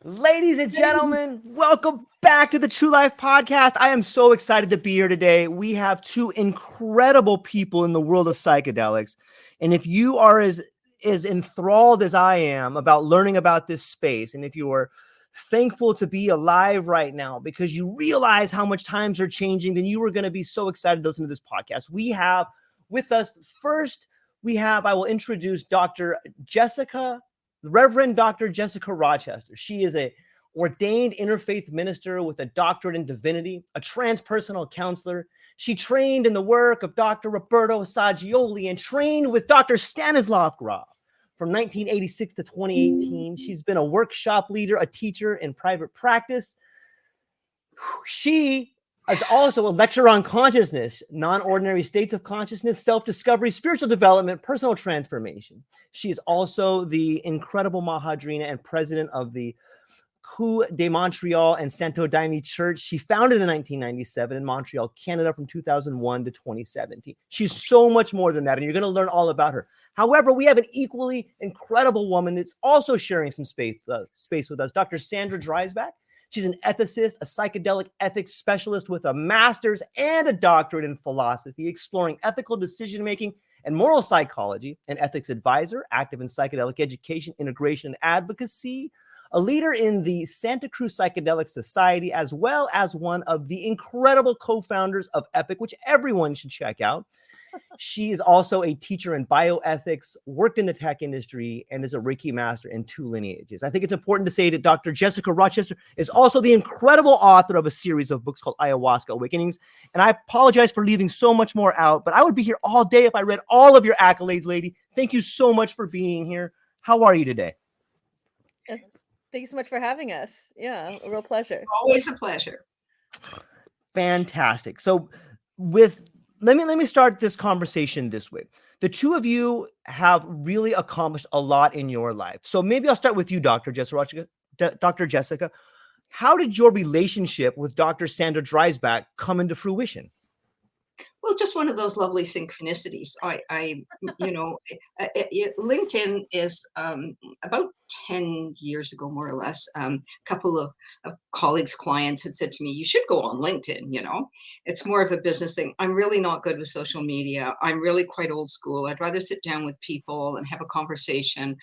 Ladies and gentlemen, welcome back to the True Life Podcast. I am so excited to be here today. We have two incredible people in the world of psychedelics. And if you are as enthralled as I am about learning about this space, and if you are thankful to be alive right now because you realize how much times are changing, then you are going to be so excited to listen to this podcast. We have with us first, I will introduce Dr. Jessica Reverend Dr. Jessica Rochester. She is an ordained interfaith minister with a doctorate in divinity, a transpersonal counselor. She trained in the work of Dr. Roberto Assagioli and trained with Dr. Stanislav Grof from 1986 to 2018. She's been a workshop leader, a teacher in private practice. She is also a lecturer on consciousness, non-ordinary states of consciousness, self-discovery, spiritual development, personal transformation. She is also the incredible Madrinha and president of the Coup de Montréal and Santo Daime Church. She founded in 1997 in Montreal, Canada from 2001 to 2017. She's so much more than that, and you're going to learn all about her. However, we have an equally incredible woman that's also sharing some space with us, Dr. Sandra Dreisbach. She's an ethicist, a psychedelic ethics specialist with a master's and a doctorate in philosophy, exploring ethical decision-making and moral psychology, an ethics advisor, active in psychedelic education, integration, and advocacy, a leader in the Santa Cruz Psychedelic Society, as well as one of the incredible co-founders of EPIC, which everyone should check out. She is also a teacher in bioethics, worked in the tech industry, and is a Reiki master in 2 lineages. I think it's important to say that Dr. Jessica Rochester is also the incredible author of a series of books called Ayahuasca Awakenings. And I apologize for leaving so much more out, but I would be here all day if I read all of your accolades, lady. Thank you so much for being here. How are you today? Thank you so much for having us. Yeah, a real pleasure. Always a pleasure. Fantastic. So let me start this conversation this way. The two of you have really accomplished a lot in your life. So maybe I'll start with you, Dr. Jessica. How did your relationship with Dr. Sandra Dreisbach come into fruition? Well, just one of those lovely synchronicities. LinkedIn is about 10 years ago, more or less. A couple of colleagues, clients had said to me, you should go on LinkedIn, It's more of a business thing. I'm really not good with social media. I'm really quite old school. I'd rather sit down with people and have a conversation.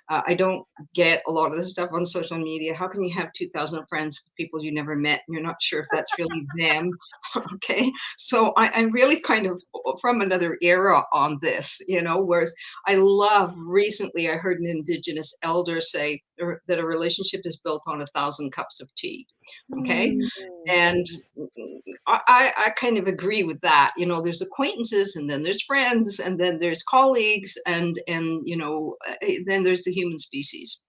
I don't get a lot of this stuff on social media. How can you have 2,000 friends with people you never met and you're not sure if that's really them? Okay. So I'm really kind of from another era on this, whereas recently I heard an Indigenous elder say that a relationship is built on 1,000 cups of tea. Okay. And I kind of agree with that. There's acquaintances and then there's friends and then there's colleagues and then there's the human species.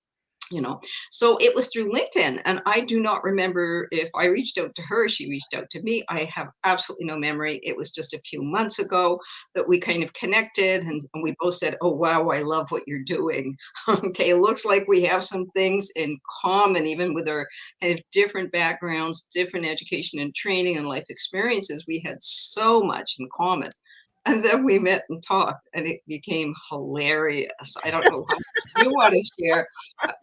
So it was through LinkedIn, and I do not remember if I reached out to her, she reached out to me. I have absolutely no memory. It was just a few months ago that we kind of connected, and we both said, oh, wow, I love what you're doing. Okay, it looks like we have some things in common, even with our kind of different backgrounds, different education and training and life experiences. We had so much in common. And then we met and talked, and it became hilarious. I don't know how much you want to share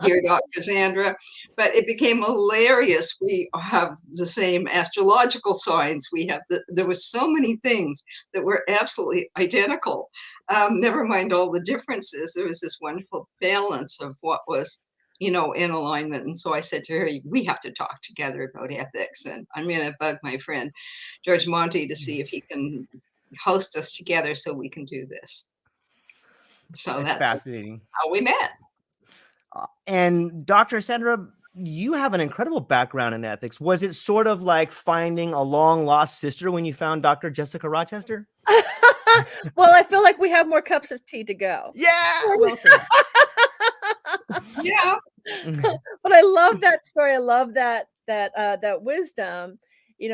here, Dr. Sandra, but it became hilarious. We have the same astrological signs. There were so many things that were absolutely identical. Never mind all the differences. There was this wonderful balance of what was in alignment. And so I said to her, we have to talk together about ethics. And I'm going to bug my friend, George Monty, to see if he can host us together so we can do this. So that's fascinating. How we met. And Dr. Sandra, you have an incredible background in ethics. Was it sort of like finding a long lost sister when you found Dr. Jessica Rochester? Well, I feel like we have more cups of tea to go. Yeah. Well said. Yeah. But I love that story. I love that wisdom,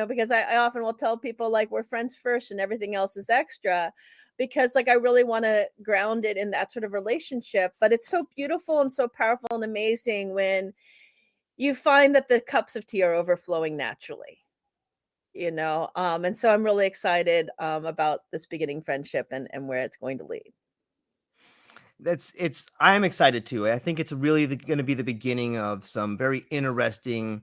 because I often will tell people like we're friends first and everything else is extra, because like I really want to ground it in that sort of relationship. But it's so beautiful and so powerful and amazing when you find that the cups of tea are overflowing naturally, and so I'm really excited about this beginning friendship and where it's going to lead. I'm excited too. I think it's really going to be the beginning of some very interesting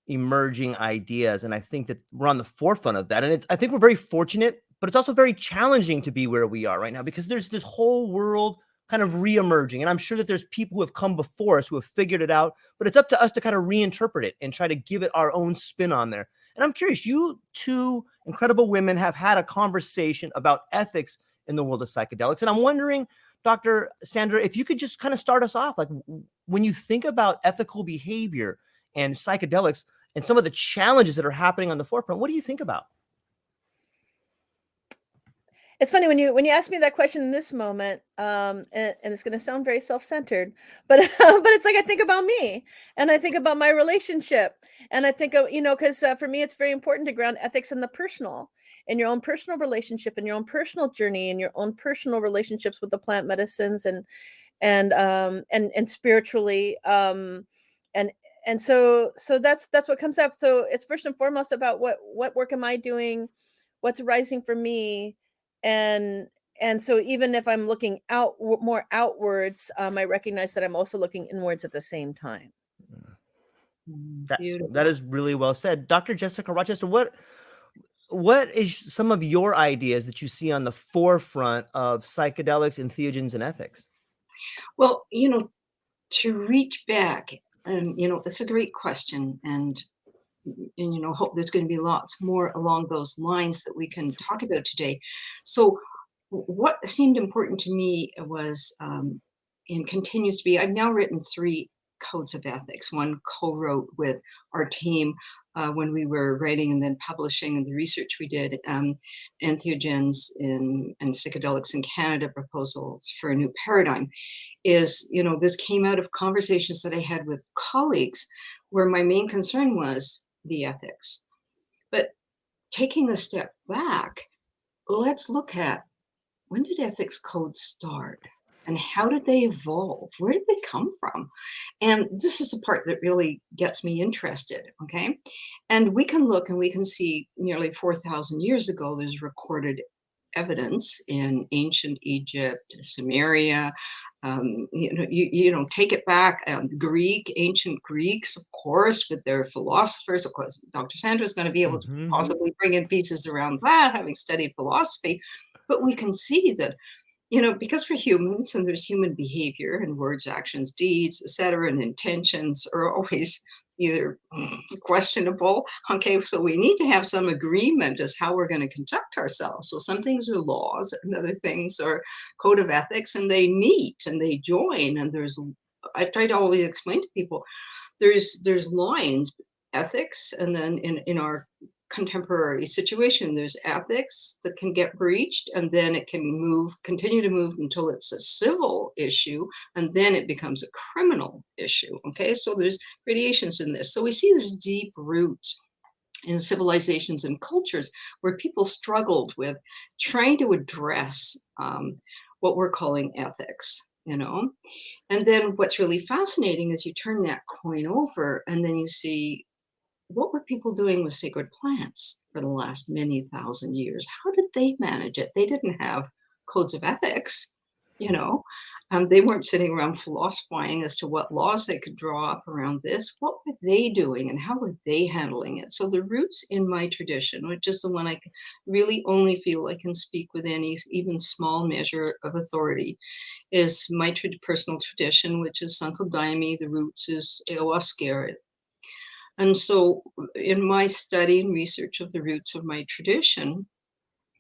emerging ideas, and I think that we're on the forefront of that. And I think we're very fortunate, but it's also very challenging to be where we are right now, because there's this whole world kind of re-emerging, and I'm sure that there's people who have come before us who have figured it out, but it's up to us to kind of reinterpret it and try to give it our own spin on there. And I'm curious, you two incredible women have had a conversation about ethics in the world of psychedelics, and I'm wondering, Dr. Sandra, if you could just kind of start us off, like when you think about ethical behavior and psychedelics and some of the challenges that are happening on the forefront, what do you think about? It's funny when you ask me that question in this moment, and it's going to sound very self-centered, but but it's like I think about me, and I think about my relationship, and I think of, because for me it's very important to ground ethics in the personal, in your own personal relationship, in your own personal journey, in your own personal relationships with the plant medicines and spiritually, and so that's what comes up. So it's first and foremost about what work am I doing, what's arising for me. And so even if I'm looking more outwards, I recognize that I'm also looking inwards at the same time. That is really well said. Dr. Jessica Rochester, what is some of your ideas that you see on the forefront of psychedelics, entheogens, and ethics? Well, to reach back, it's a great question. And hope there's going to be lots more along those lines that we can talk about today. So what seemed important to me was, and continues to be, I've now written 3 codes of ethics. One co-wrote with our team when we were writing and then publishing the research we did, entheogens and psychedelics in Canada, proposals for a new paradigm. Is, this came out of conversations that I had with colleagues where my main concern was the ethics. But taking a step back, let's look at, when did ethics codes start? And how did they evolve? Where did they come from? And this is the part that really gets me interested, okay? And we can look and we can see nearly 4,000 years ago, there's recorded evidence in ancient Egypt, Sumeria, take it back, ancient Greeks, of course, with their philosophers. Of course, Dr. Sandra is going to be able to possibly bring in pieces around that, having studied philosophy. But we can see that, because we're humans and there's human behavior and words, actions, deeds, etc., and intentions are always either questionable. Okay, so we need to have some agreement as how we're going to conduct ourselves. So some things are laws and other things are code of ethics, and they meet and they join. And I've tried to always explain to people, there's lines, ethics, and then in our contemporary situation, there's ethics that can get breached, and then it can continue to move until it's a civil issue, and then it becomes a criminal issue. Okay, so there's gradations in this. So we see there's deep roots in civilizations and cultures where people struggled with trying to address what we're calling ethics, And then what's really fascinating is you turn that coin over and then you see, what were people doing with sacred plants for the last many thousand years? How did they manage it? They didn't have codes of ethics, They weren't sitting around philosophizing as to what laws they could draw up around this. What were they doing and how were they handling it? So the roots in my tradition, which is the one I really only feel I can speak with any even small measure of authority, is my personal tradition, which is Santo Daime. The roots is Ayahuasca. And so in my study and research of the roots of my tradition,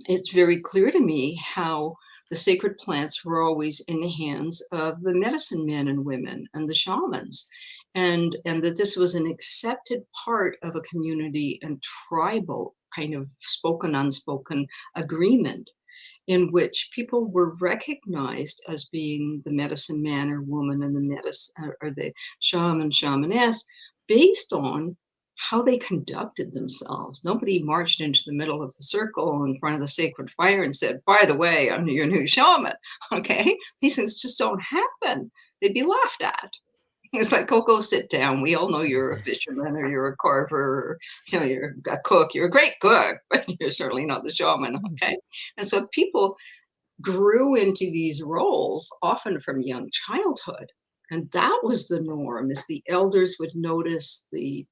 it's very clear to me how the sacred plants were always in the hands of the medicine men and women and the shamans, and that this was an accepted part of a community and tribal kind of spoken, unspoken agreement in which people were recognized as being the medicine man or woman and the medicine or the shaman, shamaness, based on how they conducted themselves. Nobody marched into the middle of the circle in front of the sacred fire and said, by the way, I'm your new shaman. Okay, these things just don't happen. They'd be laughed at. It's like, go sit down. We all know you're a fisherman or you're a carver, or you're a cook. You're a great cook, but you're certainly not the shaman. Okay, and so people grew into these roles, often from young childhood. And that was the norm, is the elders would notice the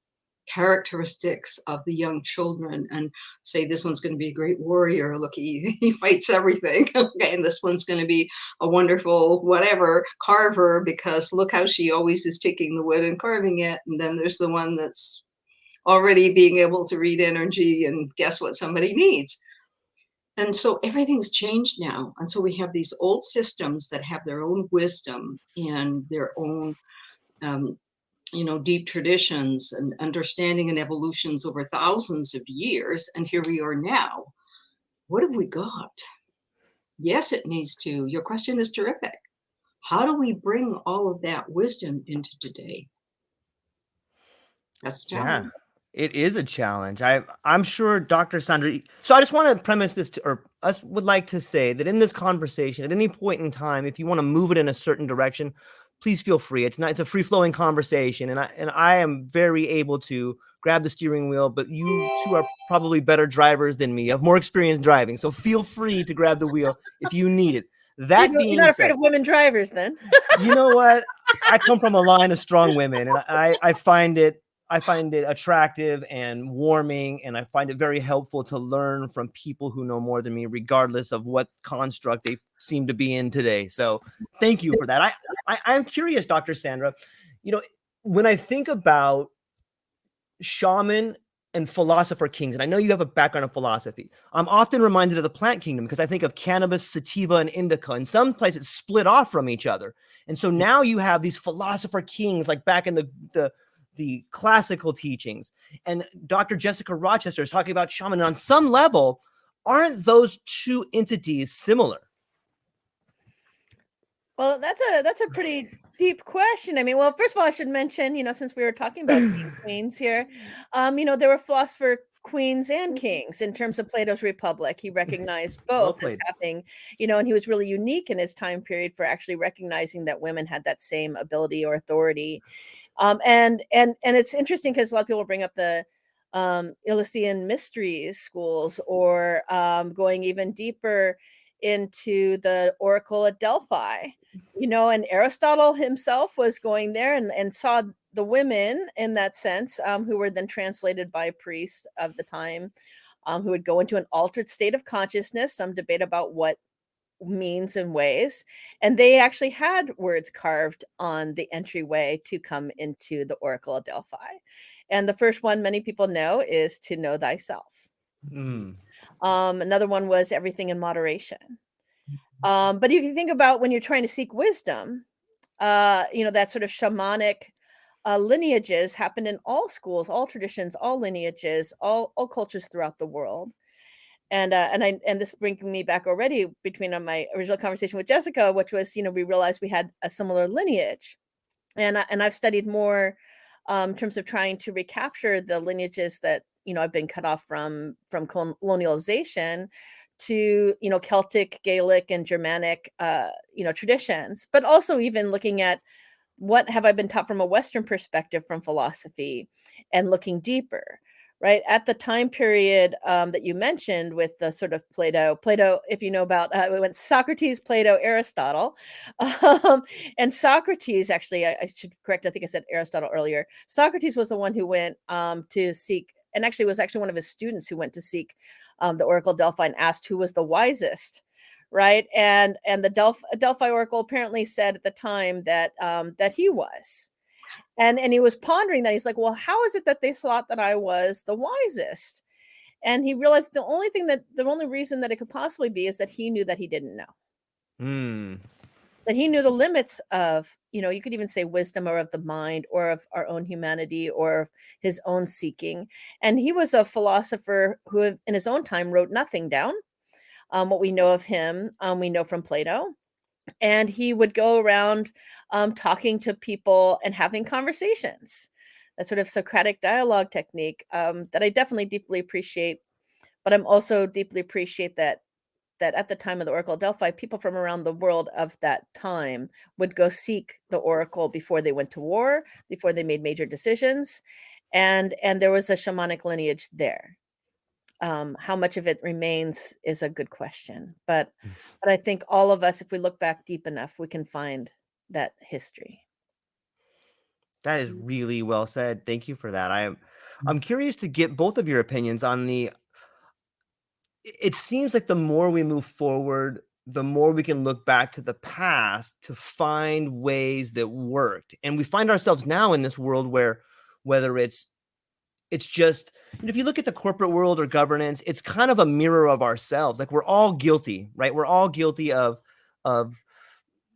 characteristics of the young children and say, this one's going to be a great warrior. Look, he fights everything. Okay, and this one's going to be a wonderful whatever carver, because look how she always is taking the wood and carving it. And then there's the one that's already being able to read energy and guess what somebody needs. And so everything's changed now. And so we have these old systems that have their own wisdom and their own deep traditions and understanding and evolutions over thousands of years. And here we are now. What have we got? Yes, it needs to. Your question is terrific. How do we bring all of that wisdom into today? That's the challenge. Yeah, it is a challenge. I'm sure Dr. Sandra. So I just want to premise this or us would like to say that in this conversation, at any point in time, if you want to move it in a certain direction, please feel free. It's a free flowing conversation, and I am very able to grab the steering wheel, but you two are probably better drivers than me. You have more experience driving, so feel free to grab the wheel if you need it. That so being you're not said, afraid of women drivers, then? You know what? I come from a line of strong women, and I find it attractive and warming, and I find it very helpful to learn from people who know more than me, regardless of what construct they seem to be in today. So thank you for that. I'm curious, Dr. Sandra, when I think about shaman and philosopher kings, and I know you have a background in philosophy, I'm often reminded of the plant kingdom because I think of cannabis, sativa, and indica. In some places split off from each other. And so now you have these philosopher kings, like back in the classical teachings. And Dr. Jessica Rochester is talking about shaman. And on some level, aren't those two entities similar? Well, that's a pretty deep question. I mean, well, first of all, I should mention, since we were talking about queens here, there were philosopher queens and kings in terms of Plato's Republic. He recognized both as having, and he was really unique in his time period for actually recognizing that women had that same ability or authority. And it's interesting because a lot of people bring up the Eleusinian mysteries schools, or going even deeper into the Oracle at Delphi, and Aristotle himself was going there and saw the women in that sense, who were then translated by priests of the time, who would go into an altered state of consciousness, some debate about what means and ways, and they actually had words carved on the entryway to come into the Oracle of Delphi. And the first one many people know is to know thyself. Another one was everything in moderation. But if you think about when you're trying to seek wisdom, that sort of shamanic lineages happened in all schools, all traditions, all lineages, all cultures throughout the world. And this brings me back already between my original conversation with Jessica, which was, we realized we had a similar lineage. And I've studied more in terms of trying to recapture the lineages that, I've been cut off from colonialization to, Celtic, Gaelic, and Germanic, traditions, but also even looking at what have I been taught from a Western perspective from philosophy and looking deeper. Right at the time period that you mentioned with the sort of Plato, if you know about, we went Socrates, Plato, Aristotle, and Socrates, actually, I should correct, I think I said Aristotle earlier. Socrates was the one who went to seek, and actually was actually one of his students who went to seek the Oracle Delphi and asked who was the wisest, right? And the Delphi Oracle apparently said at the time that that he was. And he was pondering that. He's like, well, how is it that they thought that I was the wisest? And he realized the only reason that it could possibly be is that he knew that he didn't know. That he knew the limits of, you could even say wisdom, or of the mind, or of our own humanity, or of his own seeking. And he was a philosopher who in his own time wrote nothing down. What we know of him, we know from Plato. And he would go around talking to people and having conversations, that sort of Socratic dialogue technique that I definitely deeply appreciate. But I'm also deeply appreciate that at the time of the Oracle of Delphi, people from around the world of that time would go seek the Oracle before they went to war, before they made major decisions. And there was a shamanic lineage there. How much of it remains is a good question. But I think all of us, if we look back deep enough, we can find that history. That is really well said. Thank you for that. I'm curious to get both of your opinions on the. It seems like the more we move forward, the more we can look back to the past to find ways that worked. And we find ourselves now in this world where, whether it's just, if you look at the corporate world or governance, it's kind of a mirror of ourselves. Like, we're all guilty, right? We're all guilty of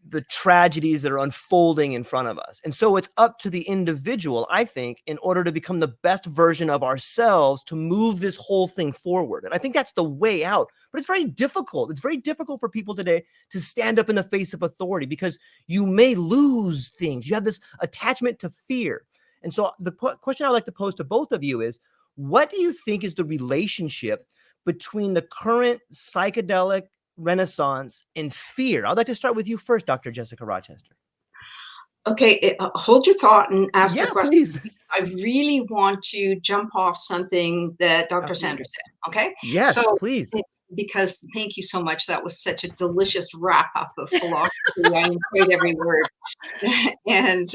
the tragedies that are unfolding in front of us. And so it's up to the individual, I think, in order to become the best version of ourselves, to move this whole thing forward. And I think that's the way out. But it's very difficult. It's very difficult for people today to stand up in the face of authority, because you may lose things. You have this attachment to fear. And so the question I'd like to pose to both of you is, what do you think is the relationship between the current psychedelic renaissance and fear? I'd like to start with you first, Dr. Jessica Rochester. Okay, hold your thought and ask Yeah, the question. please. I really want to jump off something that Dr. Sandra said, okay? Yes, So, please. because thank you so much. That was such a delicious wrap up of philosophy. I enjoyed every word. And,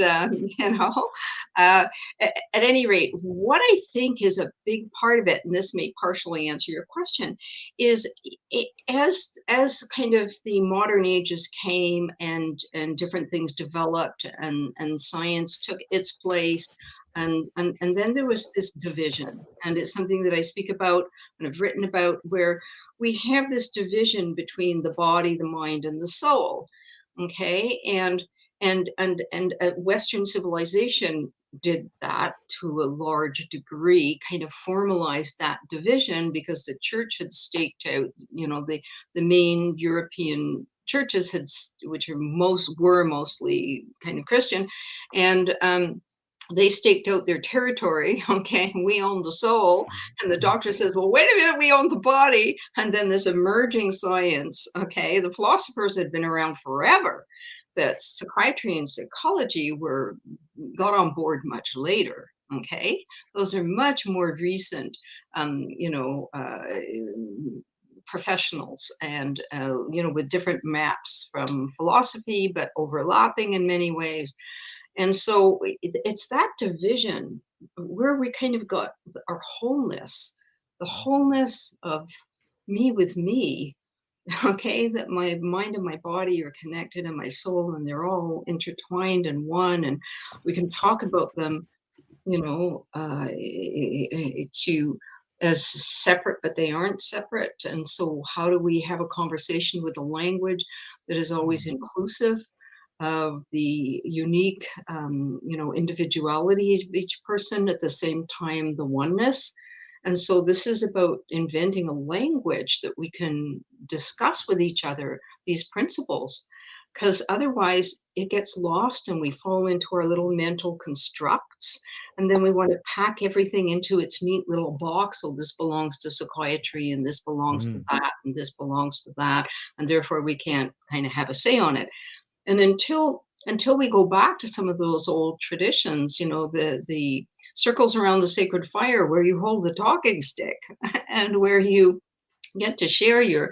at any rate, what I think is a big part of it, and this may partially answer your question, is as kind of the modern ages came and different things developed and science took its place, and then there was this division, and it's something that I speak about and I've written about, where we have this division between the body, the mind, and the soul. Okay, and Western civilization did that to a large degree, kind of formalized that division, because the church had staked out, the main European churches which were mostly kind of Christian, and they staked out their territory. Okay, we own the soul, and the doctor says, well, wait a minute, we own the body. And then this emerging science, okay, the philosophers had been around forever, that psychiatry and psychology got on board much later. Okay, those are much more recent professionals, and with different maps from philosophy, but overlapping in many ways. And so it's that division where we kind of got our wholeness, the wholeness of me with me, okay, that my mind and my body are connected, and my soul, and they're all intertwined and one, and we can talk about them, as separate, but they aren't separate. And so how do we have a conversation with a language that is always inclusive of the unique, individuality of each person, at the same time the oneness? And so this is about inventing a language that we can discuss with each other these principles, because otherwise it gets lost and we fall into our little mental constructs, and then we want to pack everything into its neat little box. So this belongs to psychiatry, and this belongs to that, and this belongs to that, and therefore we can't kind of have a say on it. And until we go back to some of those old traditions, the circles around the sacred fire, where you hold the talking stick and where you get to share your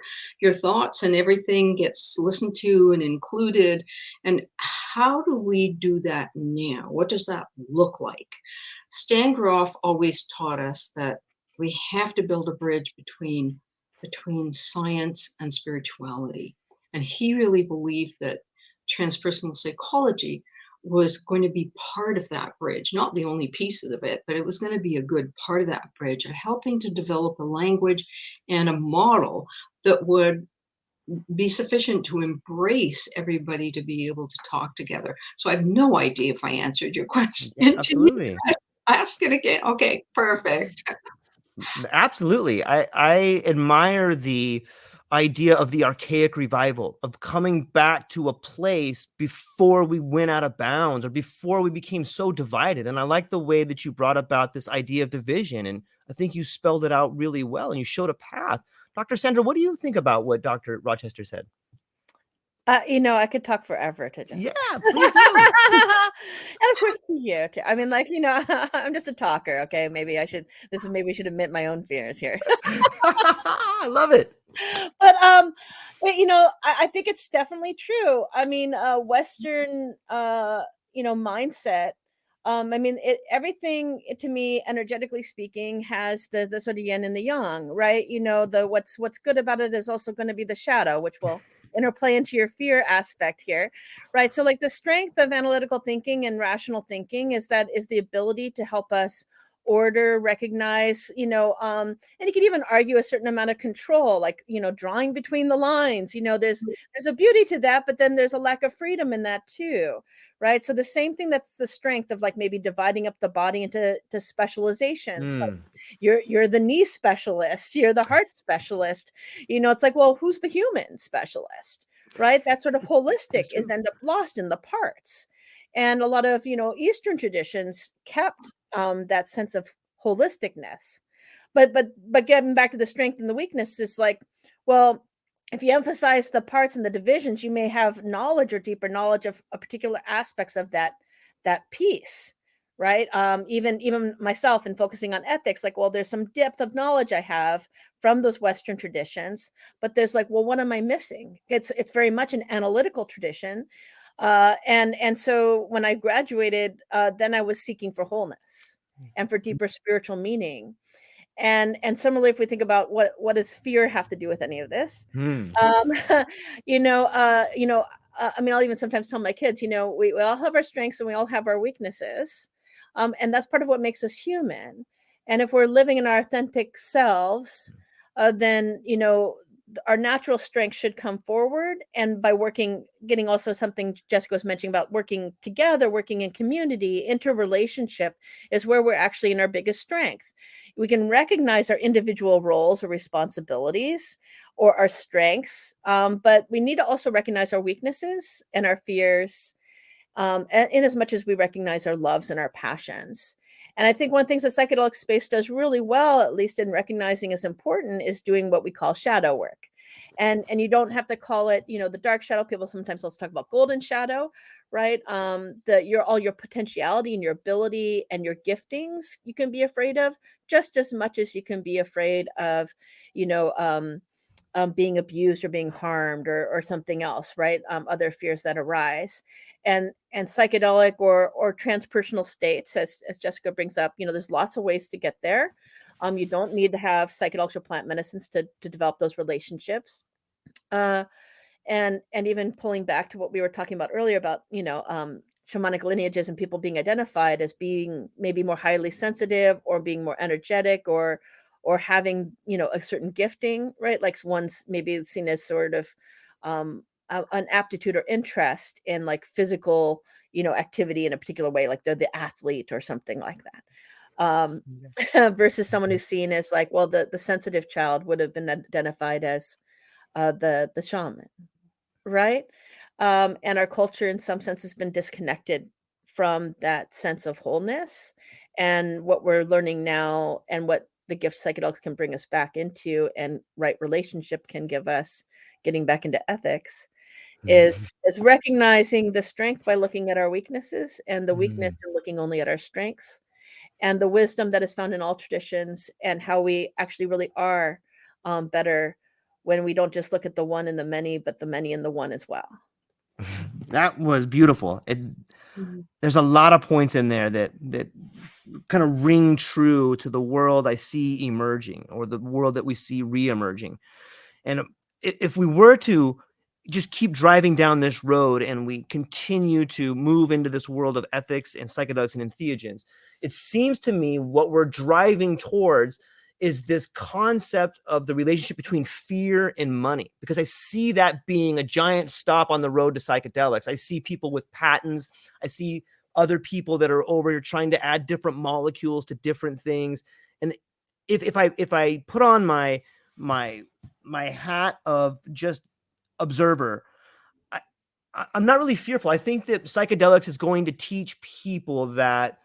thoughts, and everything gets listened to and included. And how do we do that now? What does that look like? Stan Grof always taught us that we have to build a bridge between science and spirituality. And he really believed that transpersonal psychology was going to be part of that bridge, not the only piece of it, but it was going to be a good part of that bridge, and helping to develop a language and a model that would be sufficient to embrace everybody to be able to talk together. So I have no idea if I answered your question. Yeah, absolutely. Ask it again. Okay, perfect. Absolutely. I admire the idea of the archaic revival, of coming back to a place before we went out of bounds, or before we became so divided. And I like the way that you brought about this idea of division. And I think you spelled it out really well, and you showed a path. Dr. Sandra, what do you think about what Dr. Rochester said? I could talk forever to just. Yeah, please do. And of course to you too. I mean, like, I'm just a talker. Okay, maybe we should admit my own fears here. I love it. But I think it's definitely true. I mean, Western mindset. I mean, everything to me, energetically speaking, has the sort of yin and the yang, right? The what's good about it is also going to be the shadow, which will interplay into your fear aspect here, right? So, like, the strength of analytical thinking and rational thinking is the ability to help us order, recognize, and you could even argue a certain amount of control, like, drawing between the lines. There's a beauty to that, but then there's a lack of freedom in that too, right? So the same thing, that's the strength of, like, maybe dividing up the body into specializations. Like, you're the knee specialist, you're the heart specialist. It's like, well, who's the human specialist, right? That sort of holistic is end up lost in the parts. And a lot of Eastern traditions kept that sense of holisticness, but getting back to the strength and the weakness is like, well, if you emphasize the parts and the divisions, you may have knowledge or deeper knowledge of particular aspects of that piece, right? Even myself, in focusing on ethics, like, well, there's some depth of knowledge I have from those Western traditions, but there's like, well, what am I missing? It's very much an analytical tradition. And so when I graduated, then I was seeking for wholeness and for deeper spiritual meaning. And similarly, if we think about what does fear have to do with any of this, I mean, I'll even sometimes tell my kids, we all have our strengths and we all have our weaknesses, and that's part of what makes us human. And if we're living in our authentic selves, then our natural strength should come forward. And by getting also something Jessica was mentioning about working together, working in community, interrelationship is where we're actually in our biggest strength. We can recognize our individual roles or responsibilities or our strengths, but we need to also recognize our weaknesses and our fears, in as much as we recognize our loves and our passions. And I think one of the things that psychedelic space does really well, at least in recognizing is important, is doing what we call shadow work. And you don't have to call it, the dark shadow. People sometimes let's talk about golden shadow, right? All your potentiality and your ability and your giftings you can be afraid of just as much as you can be afraid of, being abused or being harmed or something else, right? Other fears that arise. And psychedelic or transpersonal states, as Jessica brings up, there's lots of ways to get there. You don't need to have psychedelics or plant medicines to develop those relationships. And even pulling back to what we were talking about earlier about, shamanic lineages and people being identified as being maybe more highly sensitive or being more energetic or having, a certain gifting, right? Like one's maybe seen as sort of an aptitude or interest in like physical, activity in a particular way, like they're the athlete or something like that. Versus someone who's seen as like, well, the sensitive child would have been identified as the shaman, right? And our culture in some sense has been disconnected from that sense of wholeness. And what we're learning now and what the gift psychedelics can bring us back into and right relationship can give us, getting back into ethics, is recognizing the strength by looking at our weaknesses and the weakness and looking only at our strengths, and the wisdom that is found in all traditions, and how we actually really are better when we don't just look at the one and the many, but the many and the one as well. That was beautiful. There's a lot of points in there that kind of ring true to the world I see emerging, or the world that we see re-emerging. And if we were to just keep driving down this road and we continue to move into this world of ethics and psychedelics and entheogens, it seems to me what we're driving towards is this concept of the relationship between fear and money, because I see that being a giant stop on the road to psychedelics. I see people with patents. I see other people that are over here trying to add different molecules to different things. And if I put on my hat of just observer, I'm not really fearful. I think that psychedelics is going to teach people that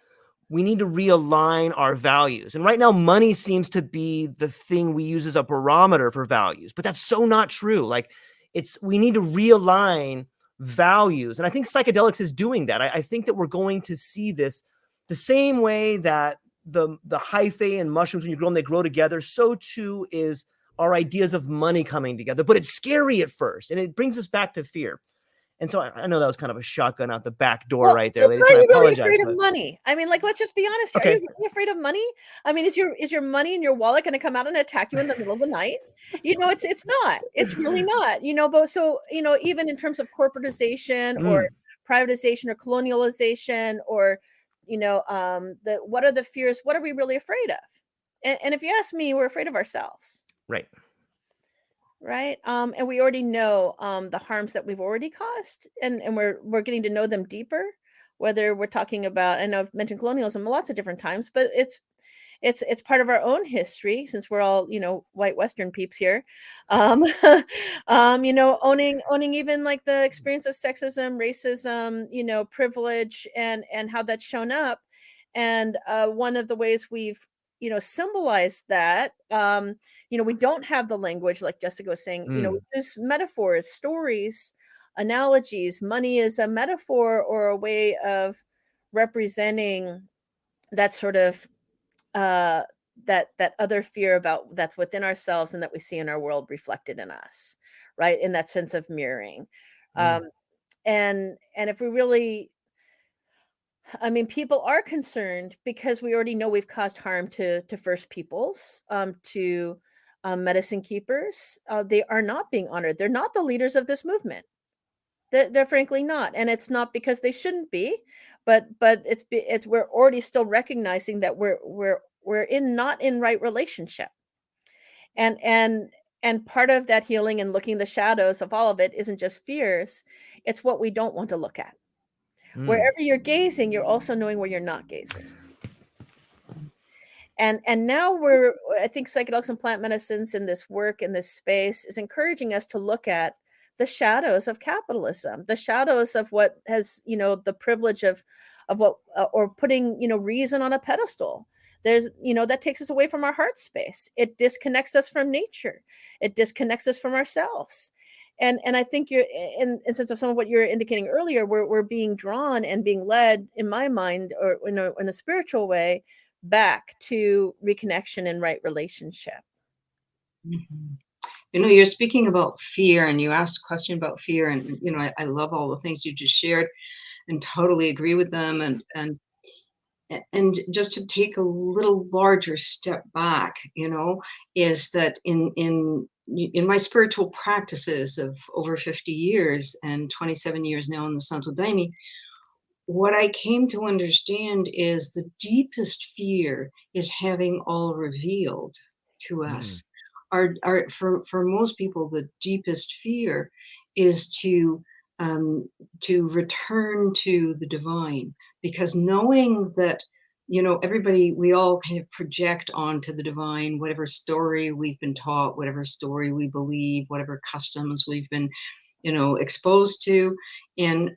we need to realign our values. And right now, money seems to be the thing we use as a barometer for values, but that's so not true. Like, we need to realign values. And I think psychedelics is doing that. I think that we're going to see this the same way that the hyphae and mushrooms, when you grow them, they grow together. So too is our ideas of money coming together. But it's scary at first, and it brings us back to fear. And so I know that was kind of a shotgun out the back door right there, ladies. Are I you really apologize. afraid of money? I mean, like, let's just be honest here. Okay. Are you really afraid of money? I mean, is your money in your wallet going to come out and attack you in the middle of the night? It's not. It's really not. But so, even in terms of corporatization or privatization or colonialization or, what are the fears? What are we really afraid of? And if you ask me, we're afraid of ourselves. Right. Right. And we already know the harms that we've already caused, and we're getting to know them deeper, whether we're talking about, I know I've mentioned colonialism lots of different times, but it's part of our own history, since we're all, white Western peeps here. Owning even like the experience of sexism, racism, privilege, and how that's shown up. And one of the ways we've symbolize that, we don't have the language, like Jessica was saying, we use metaphors, stories, analogies. Money is a metaphor or a way of representing that sort of that other fear about that's within ourselves and that we see in our world reflected in us, right? In that sense of mirroring. And if we really, I mean, people are concerned because we already know we've caused harm to First Peoples, to medicine keepers. They are not being honored. They're not the leaders of this movement. They're frankly not, and it's not because they shouldn't be, but it's we're already still recognizing that we're not in right relationship, and part of that healing and looking the shadows of all of it isn't just fears; it's what we don't want to look at. Wherever you're gazing, you're also knowing where you're not gazing. And now I think psychedelics and plant medicines in this work, in this space, is encouraging us to look at the shadows of capitalism, the shadows of what has, the privilege of what, or putting, reason on a pedestal. There's, that takes us away from our heart space. It disconnects us from nature. It disconnects us from ourselves. And I think you're in sense of some of what you're indicating earlier, we're being drawn and being led, in my mind, or in a spiritual way, back to reconnection and right relationship. You're speaking about fear, and you asked a question about fear, and I love all the things you just shared, and totally agree with them. And just to take a little larger step back, is that in my spiritual practices of over 50 years and 27 years now in the Santo Daime, what I came to understand is the deepest fear is having all revealed to us. For most people, the deepest fear is to return to the divine, because knowing that, everybody, we all kind of project onto the divine whatever story we've been taught, whatever story we believe, whatever customs we've been, exposed to, and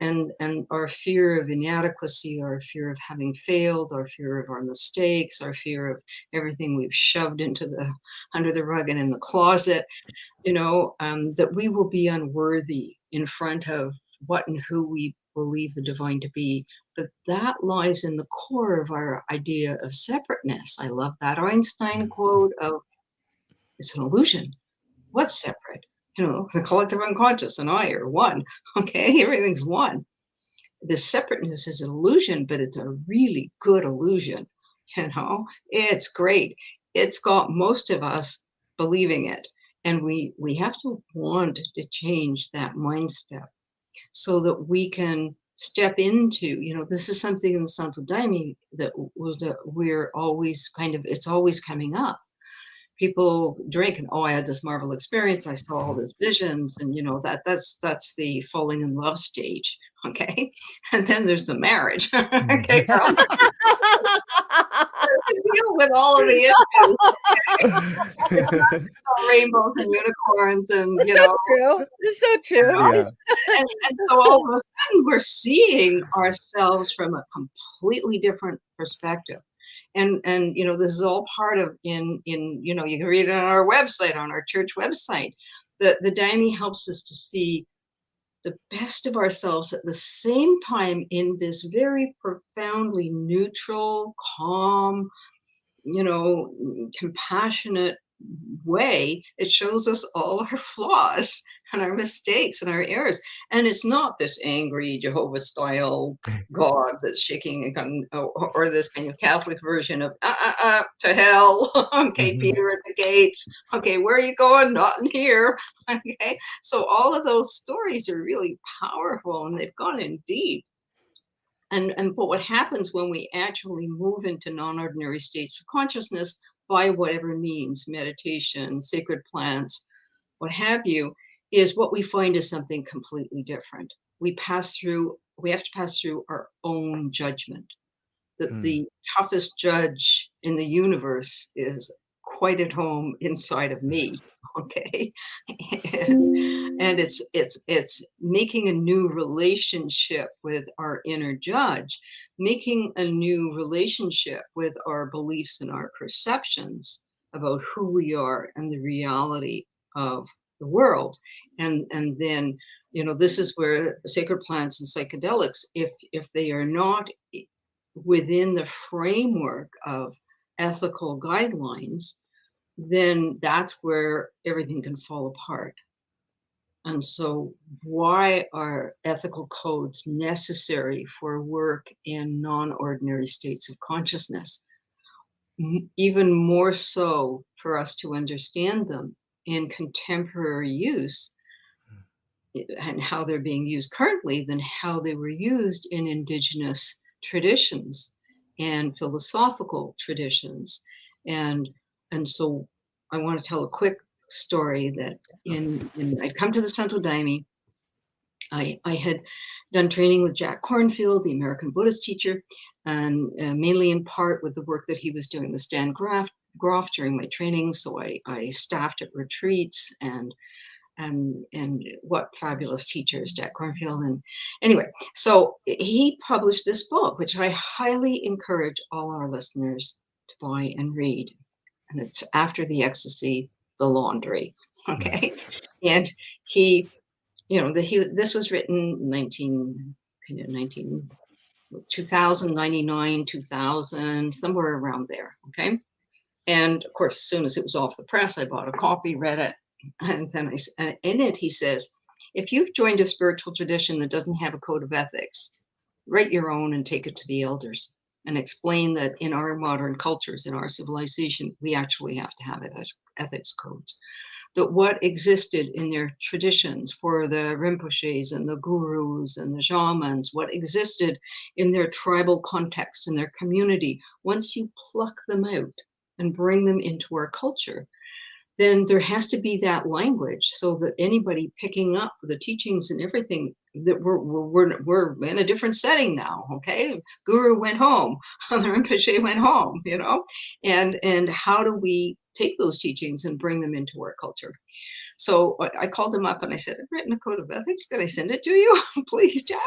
our fear of inadequacy, our fear of having failed, our fear of our mistakes, our fear of everything we've shoved under the rug and in the closet, that we will be unworthy in front of what and who we believe the divine to be. But that lies in the core of our idea of separateness. I love that Einstein quote of, it's an illusion. What's separate? The collective unconscious and I are one. Okay, everything's one. The separateness is an illusion, but it's a really good illusion. It's great. It's got most of us believing it. And we have to want to change that mindset so that we can step into, this is something in the Santo Daime that we're always it's always coming up. People drink and, I had this marvel experience. I saw all these visions, and that's the falling in love stage. Okay. And then there's the marriage. Okay, girl. Deal with all of the issues. Rainbows and unicorns, and It's so true. It's so true. Yeah. And so all of a sudden we're seeing ourselves from a completely different perspective. And this is all part of you can read it on our website, on our church website, the Daime helps us to see the best of ourselves at the same time in this very profoundly neutral, calm, compassionate way. It shows us all our flaws and our mistakes and our errors. And it's not this angry Jehovah style God that's shaking a gun, or this kind of Catholic version of to hell. Okay, Peter at the gates. Okay, where are you going? Not in here. Okay. So all of those stories are really powerful, and they've gone in deep. But what happens when we actually move into non-ordinary states of consciousness by whatever means, meditation, sacred plants, what have you, is what we find is something completely different. We have to pass through our own judgment. That the toughest judge in the universe is quite at home inside of me. Okay. And it's making a new relationship with our inner judge, making a new relationship with our beliefs and our perceptions about who we are and the reality of the world. And then, this is where sacred plants and psychedelics, if they are not within the framework of ethical guidelines, then that's where everything can fall apart. And so why are ethical codes necessary for work in non-ordinary states of consciousness? Even more so for us to understand them in contemporary use and how they're being used currently than how they were used in indigenous traditions and philosophical traditions. And so I want to tell a quick story that I'd come to the Santo Daime. I had done training with Jack Kornfield, the American Buddhist teacher, and mainly in part with the work that he was doing with Stan Grof during my training. So I staffed at retreats, and what fabulous teachers, Jack Kornfield. And anyway, so he published this book, which I highly encourage all our listeners to buy and read. And it's After the Ecstasy, the Laundry. Okay. And this was written 2000, 99, 2000, somewhere around there. Okay. And of course, as soon as it was off the press, I bought a copy, read it. And then in it, he says, if you've joined a spiritual tradition that doesn't have a code of ethics, write your own and take it to the elders and explain that in our modern cultures, in our civilization, we actually have to have ethics codes. That what existed in their traditions for the Rinpoches and the gurus and the shamans, what existed in their tribal context, in their community, once you pluck them out and bring them into our culture, then there has to be that language so that anybody picking up the teachings and everything, that we're in a different setting now. Okay, Guru went home, the Rinpoche went home, and how do we take those teachings and bring them into our culture? So I called him up and I said, I've written a code of ethics. Can I send it to you? Please, Jack.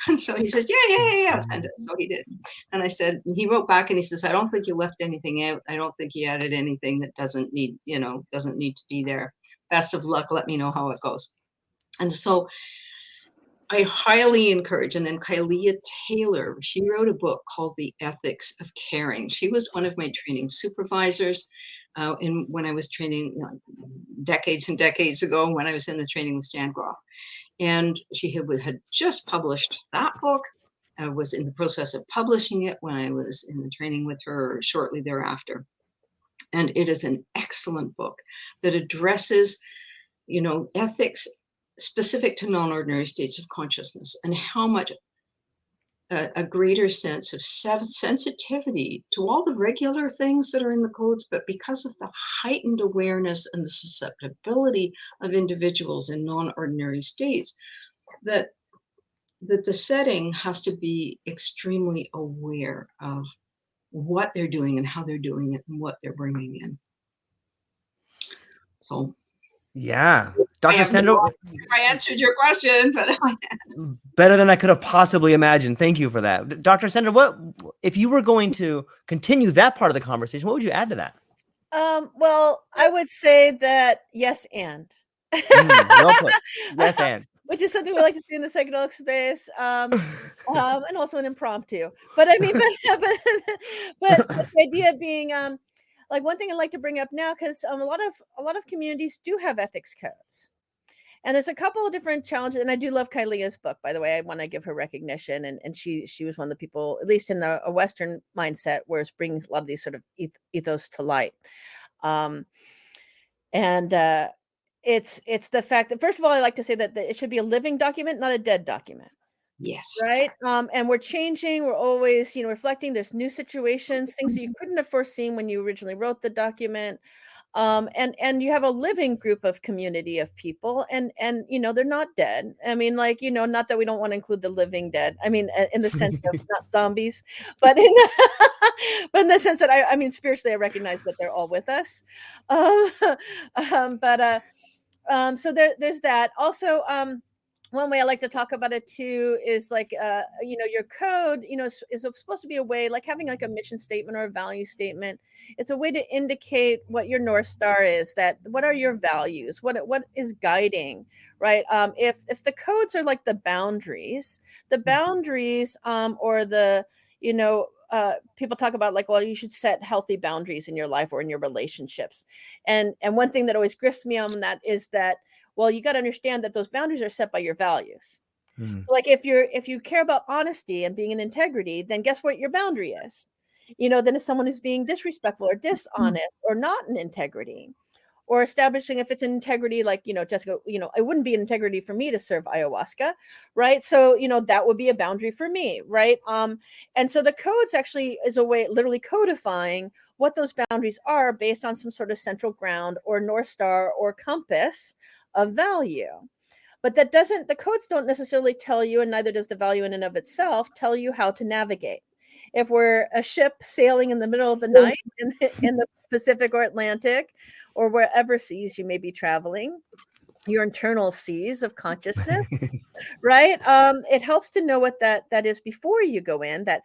And so he says, yeah, send it. So he did. And I said, he wrote back and he says, I don't think you left anything out. I don't think you added anything that doesn't need to be there. Best of luck. Let me know how it goes. And so I highly encourage. And then Kalia Taylor, she wrote a book called The Ethics of Caring. She was one of my training supervisors. When I was training decades and decades ago, when I was in the training with Stan Grof. And she had just published that book. I was in the process of publishing it when I was in the training with her shortly thereafter. And it is an excellent book that addresses, ethics specific to non-ordinary states of consciousness and how much a greater sense of sensitivity to all the regular things that are in the codes, but because of the heightened awareness and the susceptibility of individuals in non-ordinary states, that the setting has to be extremely aware of what they're doing and how they're doing it and what they're bringing in. So yeah, Dr. Sandra, I answered your question, but better than I could have possibly imagined. Thank you for that. Dr. Sandra, what if you were going to continue that part of the conversation, what would you add to that? Well, I would say that yes, and Well put. Yes, Anne. Which is something we like to see in the psychedelic space, and also an impromptu. But I mean, but the idea being, like one thing I'd like to bring up now, because a lot of communities do have ethics codes. And there's a couple of different challenges, and I do love Kylia's book, by the way. I want to give her recognition, and she was one of the people, at least in a Western mindset, where it's bringing a lot of these sort of ethos to light. It's the fact that, first of all, I like to say that it should be a living document, not a dead document. Yes. Right. And we're changing. We're always, reflecting. There's new situations, things that you couldn't have foreseen when you originally wrote the document. And you have a living group of community of people, and they're not dead. I mean, like, not that we don't want to include the living dead. I mean, in the sense of not zombies, but but in the sense that I mean, spiritually, I recognize that they're all with us. So there's that. Also, one way I like to talk about it too is like, your code, is supposed to be a way, like having like a mission statement or a value statement. It's a way to indicate what your North Star is, that what are your values, what is guiding, right? If the codes are like the boundaries, or the, people talk about like, well, you should set healthy boundaries in your life or in your relationships. And one thing that always grifts me on that is that, well, you got to understand that those boundaries are set by your values. So like if you care about honesty and being in integrity, then guess what your boundary is? Then it's someone who's being disrespectful or dishonest or not in integrity. Or establishing if it's in integrity, like, Jessica, it wouldn't be an integrity for me to serve ayahuasca, right? So, that would be a boundary for me, right? And so the codes actually is a way, literally codifying what those boundaries are based on some sort of central ground or North Star or compass of value. But the codes don't necessarily tell you, and neither does the value in and of itself, tell you how to navigate. If we're a ship sailing in the middle of the night in the Pacific or Atlantic, or wherever seas you may be traveling, your internal seas of consciousness, right? It helps to know what that is before you go in, that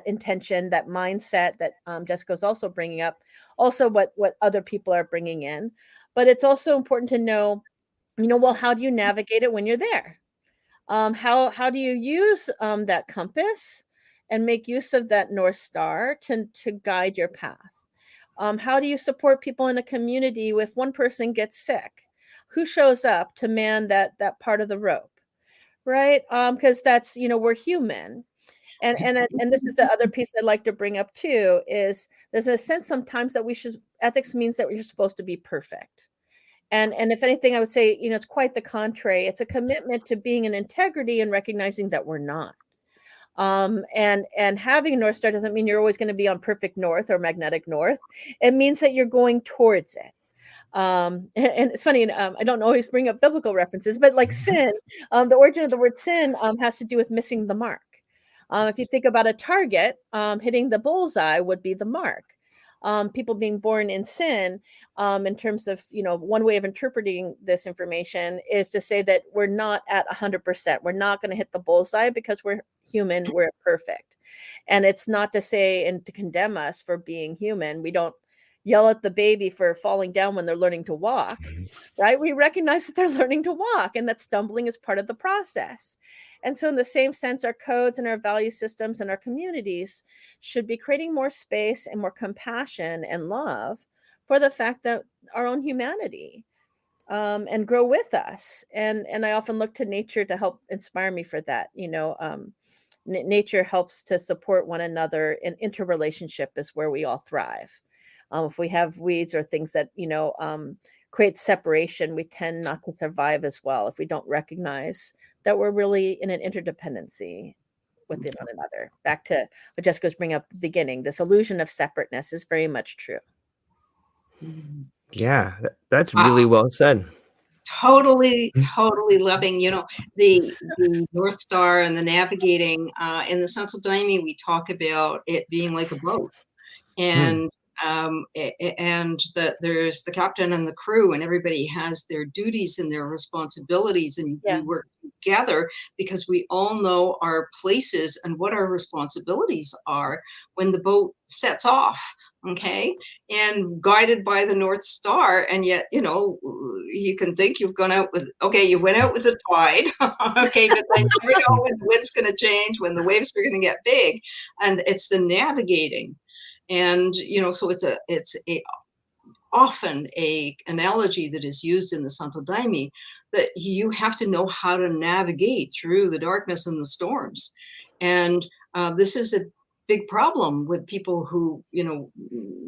intention, that mindset that Jessica's also bringing up, also what other people are bringing in. But it's also important to know, well, how do you navigate it when you're there? How do you use that compass and make use of that North Star to guide your path? How do you support people in a community if one person gets sick? Who shows up to man that part of the rope, right? Because that's, we're human. And this is the other piece I'd like to bring up too, is there's a sense sometimes that ethics means that we're supposed to be perfect. And if anything, I would say, it's quite the contrary. It's a commitment to being in integrity and recognizing that we're not. And having a North Star doesn't mean you're always going to be on perfect north or magnetic north. It means that you're going towards it. And it's funny, I don't always bring up biblical references, but like sin, the origin of the word sin has to do with missing the mark. If you think about a target, hitting the bullseye would be the mark. People being born in sin, in terms of, one way of interpreting this information is to say that we're not at 100%. We're not going to hit the bullseye because we're human, we're perfect. And it's not to say and to condemn us for being human. We don't yell at the baby for falling down when they're learning to walk, right? We recognize that they're learning to walk and that stumbling is part of the process. And so in the same sense, our codes and our value systems and our communities should be creating more space and more compassion and love for the fact that our own humanity, and grow with us. And I often look to nature to help inspire me for that. Nature helps to support one another, and interrelationship is where we all thrive. If we have weeds or things that, create separation, we tend not to survive as well if we don't recognize that we're really in an interdependency within one another. Back to what Jessica's bringing up at the beginning, this illusion of separateness is very much true. Yeah, that's really well said. Totally loving, the North Star and the navigating. In the Santo Daime, we talk about it being like a boat, and that there's the captain and the crew, and everybody has their duties and their responsibilities, and we work together because we all know our places and what our responsibilities are when the boat sets off okay, and guided by the North Star. And yet, you know, you can think you've gone out with, okay, you went out with the tide, okay, but then you never know when the wind's going to change, when the waves are going to get big, and it's the navigating. And, you know, so it's often a analogy that is used in the Santo Daime, that you have to know how to navigate through the darkness and the storms. And this is a big problem with people who, you know,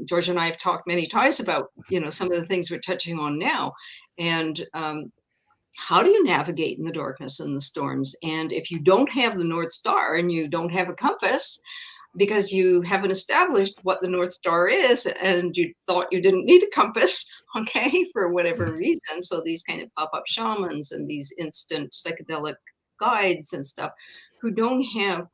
George and I have talked many times about, you know, some of the things we're touching on now. And how do you navigate in the darkness and the storms? And if you don't have the North Star and you don't have a compass, because you haven't established what the North Star is, and you thought you didn't need a compass, okay, for whatever reason. So these kind of pop-up shamans and these instant psychedelic guides and stuff who don't have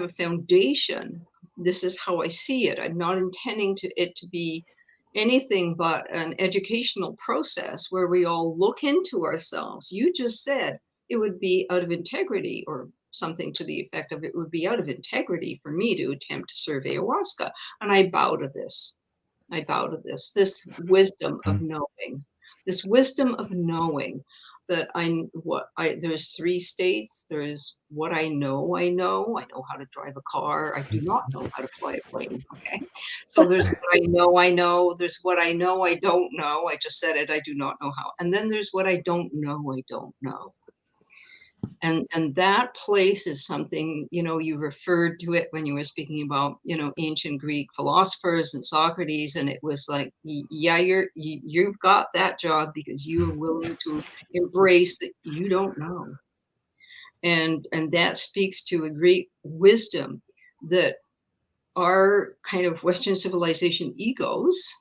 a foundation. This is how I see it. I'm not intending it to be anything but an educational process where we all look into ourselves. You just said it would be out of integrity, or something to the effect of, it would be out of integrity for me to attempt to serve ayahuasca. And I bow to this. I bow to this wisdom of knowing, this wisdom of knowing that there's 3 states. There's what I know. I know how to drive a car. I do not know how to fly a plane. Okay. So there's what I know. There's what I know I don't know. I just said it. I do not know how. And then there's what I don't know. I don't know. And that place is something, you know, you referred to it when you were speaking about, you know, ancient Greek philosophers and Socrates, and it was like, yeah, you've got that job because you are willing to embrace that you don't know. And that speaks to a great wisdom that our kind of Western civilization egos,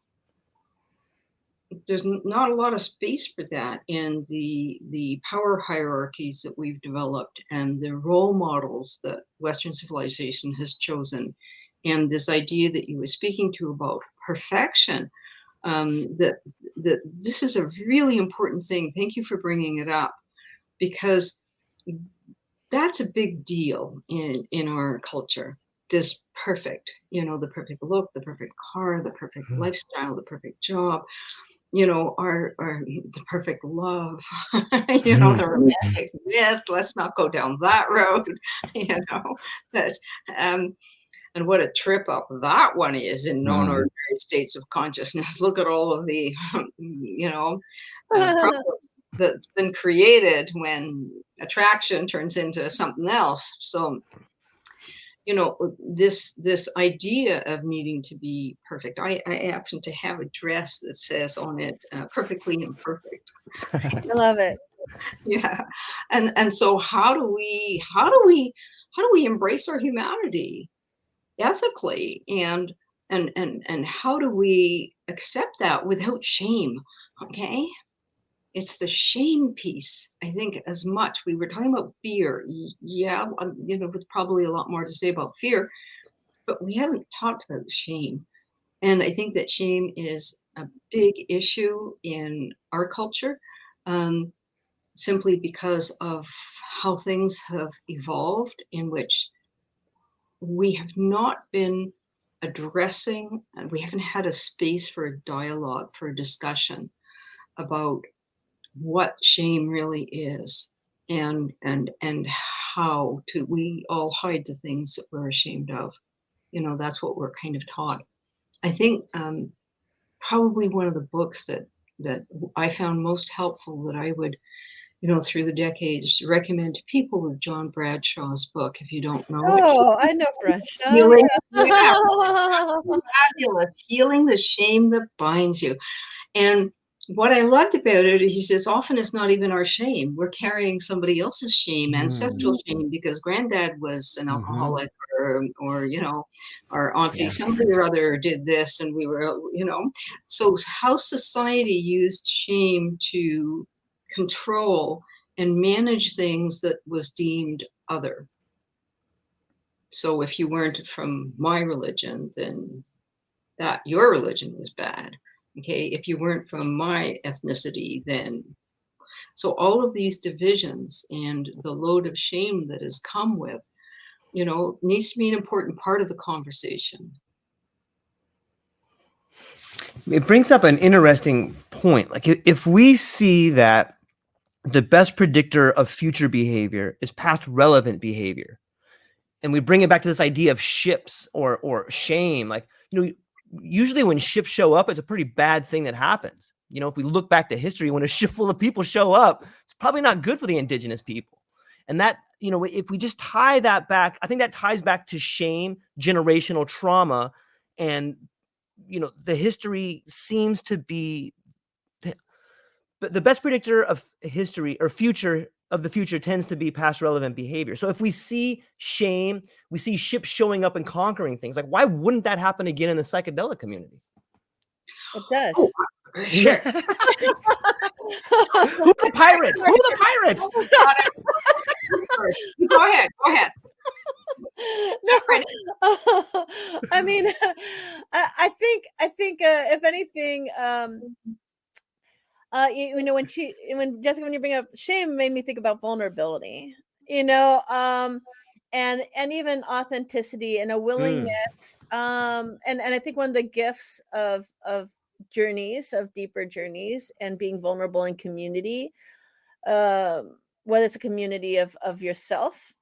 there's not a lot of space for that in the power hierarchies that we've developed and the role models that Western civilization has chosen. And this idea that you were speaking to about perfection, that this is a really important thing. Thank you for bringing it up, because that's a big deal in our culture. This perfect, you know, the perfect look, the perfect car, the perfect lifestyle, the perfect job, you know, our the perfect love, you know, the romantic myth. Let's not go down that road, you know. That and what a trip up that one is in non-ordinary states of consciousness. Look at all of the, you know, problems that's been created when attraction turns into something else. So, you know, this idea of needing to be perfect. I happen to have a dress that says on it, perfectly imperfect. I love it. Yeah. And so how do we embrace our humanity ethically, and how do we accept that without shame? Okay. It's the shame piece, I think, as much. We were talking about fear. Yeah, you know, with probably a lot more to say about fear, but we haven't talked about shame. And I think that shame is a big issue in our culture, simply because of how things have evolved, in which we have not been addressing, we haven't had a space for a dialogue, for a discussion about what shame really is, and how we all hide the things that we're ashamed of. You know, that's what we're kind of taught. I think probably one of the books that I found most helpful, that I would, you know, through the decades recommend to people, with John Bradshaw's book. If you don't know it, I know Bradshaw. Healing, yeah, fabulous. Healing the shame that binds you. And what I loved about it, he says, often it's not even our shame. We're carrying somebody else's shame, ancestral shame, because granddad was an alcoholic, or you know, our auntie, somebody or other did this, and we were, you know. So how society used shame to control and manage things that was deemed other. So if you weren't from my religion, then that your religion was bad. Okay, if you weren't from my ethnicity, then. So all of these divisions and the load of shame that has come with, you know, needs to be an important part of the conversation. It brings up an interesting point. Like if we see that the best predictor of future behavior is past relevant behavior, and we bring it back to this idea of ships or shame, like, usually when ships show up, it's a pretty bad thing that happens. If we look back to history, when a ship full of people show up, it's probably not good for the indigenous people. And that, if we just tie that back, I think that ties back to shame, generational trauma, and, the history seems to be the best predictor of history or future of the future tends to be past relevant behavior. So if we see shame, we see ships showing up and conquering things. Like, why wouldn't that happen again in the psychedelic community? It does. Oh, sure. Who are the pirates? Who are the pirates? Go ahead. No, I mean, I think if anything, when Jessica, when you bring up shame, it made me think about vulnerability, and even authenticity and a willingness. And I think one of the gifts of journeys, of deeper journeys, and being vulnerable in community, whether it's a community of yourself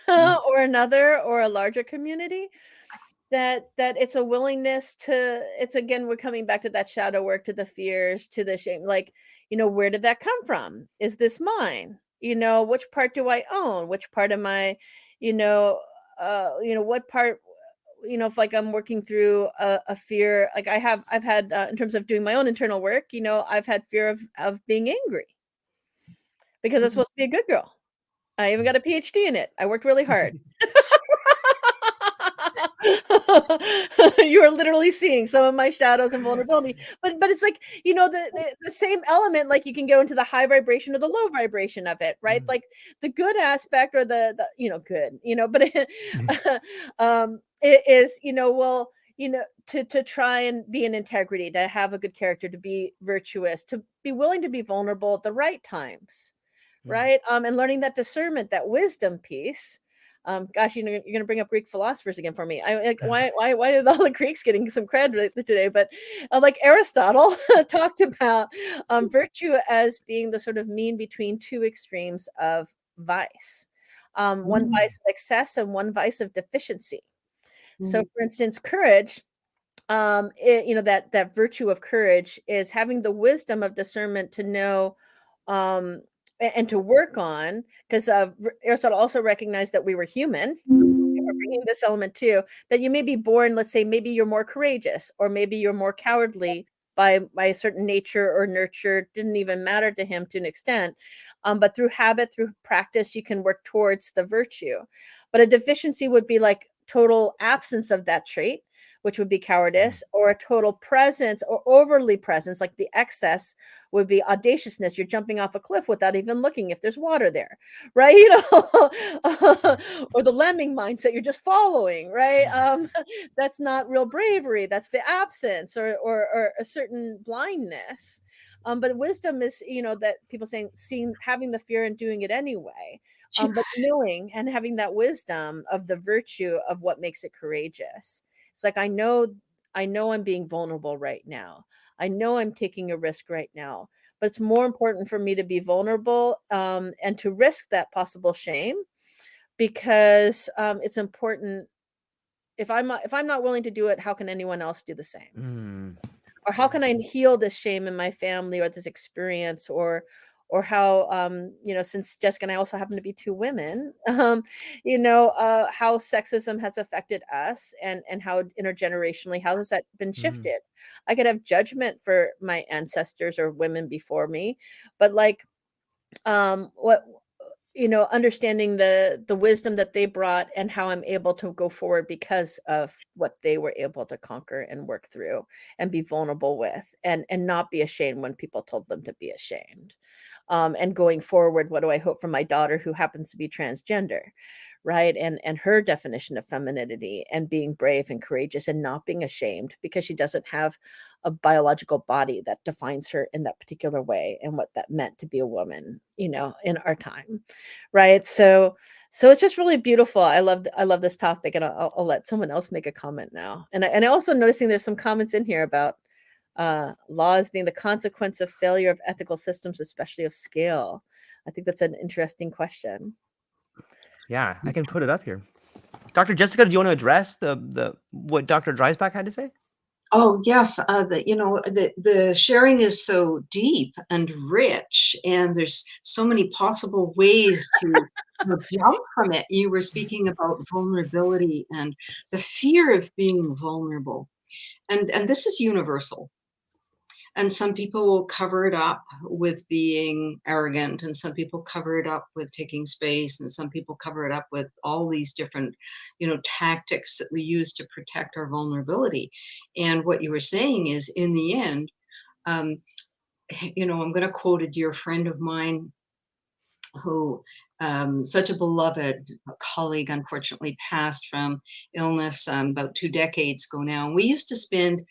or another or a larger community, that it's a willingness to, it's, again, we're coming back to that shadow work, to the fears, to the shame. Like, where did that come from? Is this mine? Which part do I own? Which part am I, what part, if like I'm working through a fear, like I've had in terms of doing my own internal work, I've had fear of being angry because I'm supposed to be a good girl. I even got a PhD in it. I worked really hard. You are literally seeing some of my shadows and vulnerability, but it's like, the same element, like you can go into the high vibration or the low vibration of it, right? Like the good aspect, or the good, but it is, to try and be in integrity, to have a good character, to be virtuous, to be willing to be vulnerable at the right times, right? And learning that discernment, that wisdom piece. Gosh, you're going to bring up Greek philosophers again for me. I like, why are all the Greeks getting some credit today? But like Aristotle talked about virtue as being the sort of mean between two extremes of vice. One vice of excess and one vice of deficiency. So, for instance, courage, that virtue of courage is having the wisdom of discernment to know, and to work on, because Aristotle also recognized that we were human. We're bringing this element too, that you may be born, let's say, maybe you're more courageous, or maybe you're more cowardly by a certain nature or nurture, didn't even matter to him to an extent. But through habit, through practice, you can work towards the virtue. But a deficiency would be like total absence of that trait, which would be cowardice, or a total presence or overly presence, like the excess would be audaciousness. You're jumping off a cliff without even looking if there's water there, right? Or the lemming mindset, you're just following, right? That's not real bravery. That's the absence or a certain blindness. But wisdom is, that people seeing, having the fear and doing it anyway. But knowing and having that wisdom of the virtue of what makes it courageous. It's like, I know I'm being vulnerable right now. I know I'm taking a risk right now, but it's more important for me to be vulnerable and to risk that possible shame, because it's important. If I'm not willing to do it, how can anyone else do the same? Or how can I heal this shame in my family, or this experience, or how, since Jessica and I also happen to be two women, how sexism has affected us, and how intergenerationally, how has that been shifted? I could have judgment for my ancestors or women before me, but like, understanding the wisdom that they brought, and how I'm able to go forward because of what they were able to conquer and work through and be vulnerable with, and not be ashamed when people told them to be ashamed. And going forward, what do I hope for my daughter, who happens to be transgender, right? And her definition of femininity, and being brave and courageous and not being ashamed because she doesn't have a biological body that defines her in that particular way, and what that meant to be a woman, in our time, right? So it's just really beautiful. I love this topic, and I'll let someone else make a comment now. And I also noticing there's some comments in here about Laws being the consequence of failure of ethical systems, especially of scale. I think that's an interesting question. Yeah, I can put it up here. Dr. Jessica, do you want to address the what Dr. Dreisbach had to say? Oh yes, the sharing is so deep and rich, and there's so many possible ways to jump from it. You were speaking about vulnerability and the fear of being vulnerable, and this is universal. And some people will cover it up with being arrogant, and some people cover it up with taking space, and some people cover it up with all these different, tactics that we use to protect our vulnerability. And what you were saying is, in the end, um, I'm going to quote a dear friend of mine who, such a beloved colleague, unfortunately passed from illness about 2 decades ago now. And we used to spend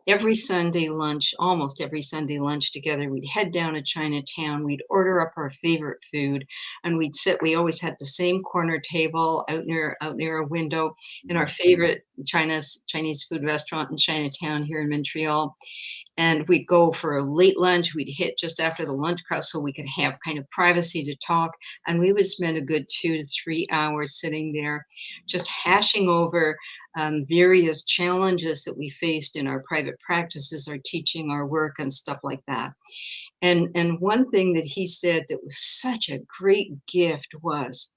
every Sunday lunch, almost every Sunday lunch together. We'd head down to Chinatown, we'd order up our favorite food, and we'd sit. We always had the same corner table out near a window in our favorite Chinese food restaurant in Chinatown here in Montreal. And we'd go for a late lunch. We'd hit just after the lunch crowd so we could have kind of privacy to talk. And we would spend a good 2 to 3 hours sitting there, just hashing over various challenges that we faced in our private practices, our teaching, our work, and stuff like that. And one thing that he said that was such a great gift was,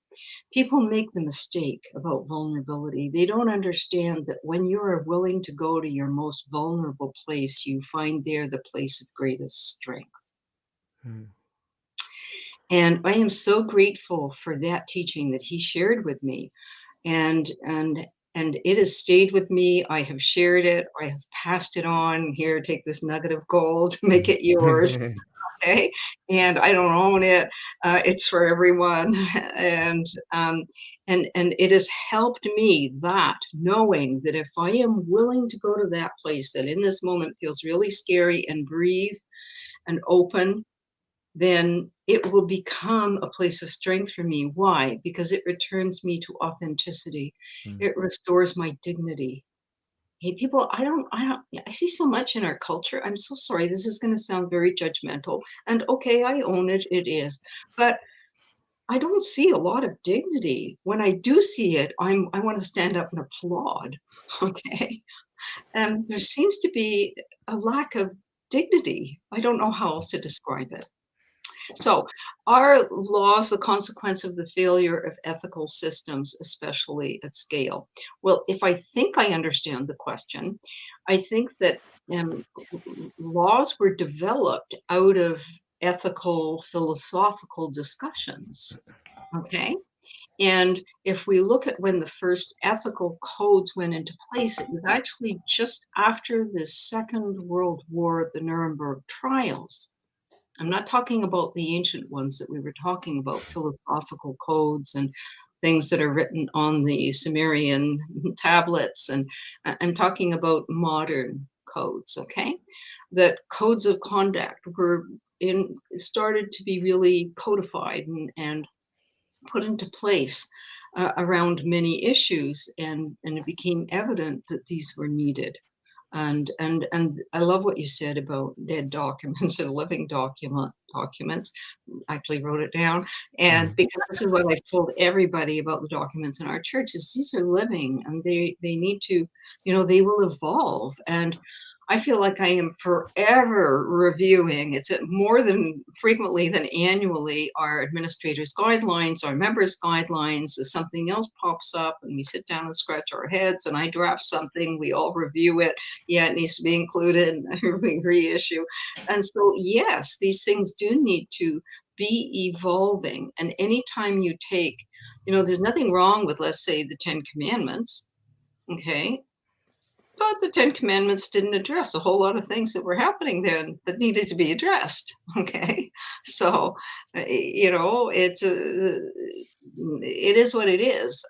people make the mistake about vulnerability. They don't understand that when you are willing to go to your most vulnerable place, you find there the place of greatest strength. And I am so grateful for that teaching that he shared with me. And it has stayed with me. I have shared it. I have passed it on. Here, take this nugget of gold, make it yours. Okay, and I don't own it. It's for everyone, and it has helped me, that knowing that if I am willing to go to that place that in this moment feels really scary, and breathe and open, then it will become a place of strength for me. Why? Because it returns me to authenticity. It restores my dignity. Hey, people, I see so much in our culture. I'm so sorry. This is going to sound very judgmental. And okay, I own it. It is. But I don't see a lot of dignity. When I do see it, I want to stand up and applaud. Okay. And there seems to be a lack of dignity. I don't know how else to describe it. So, are laws the consequence of the failure of ethical systems, especially at scale? Well, if I think I understand the question, I think that laws were developed out of ethical, philosophical discussions. Okay. And if we look at when the first ethical codes went into place, it was actually just after the Second World War, the Nuremberg trials. I'm not talking about the ancient ones that we were talking about, philosophical codes and things that are written on the Sumerian tablets. And I'm talking about modern codes, okay? That codes of conduct started to be really codified and put into place around many issues, and it became evident that these were needed. And I love what you said about dead documents and living documents. I actually wrote it down, and because this is what I've told everybody about the documents in our church, is these are living, and they need to, they will evolve. And I feel like I am forever reviewing. It's more than frequently than annually, our administrators' guidelines, our members' guidelines. As something else pops up and we sit down and scratch our heads, and I draft something, we all review it. Yeah, it needs to be included, and we reissue. And so, yes, these things do need to be evolving. And anytime you take, there's nothing wrong with, let's say, the 10 Commandments, okay? But the 10 Commandments didn't address a whole lot of things that were happening then that needed to be addressed. Okay, so it is what it is.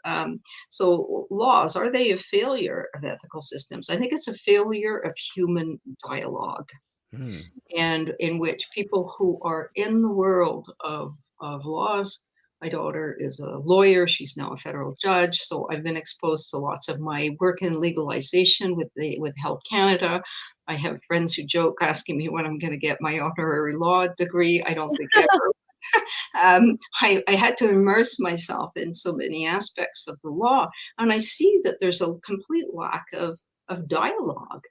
So laws, are they a failure of ethical systems? I think it's a failure of human dialogue, and in which people who are in the world of laws My daughter is a lawyer. She's now a federal judge. So I've been exposed to lots of my work in legalization with Health Canada. I have friends who joke asking me when I'm going to get my honorary law degree. I don't think ever. I had to immerse myself in so many aspects of the law, and I see that there's a complete lack of dialogue.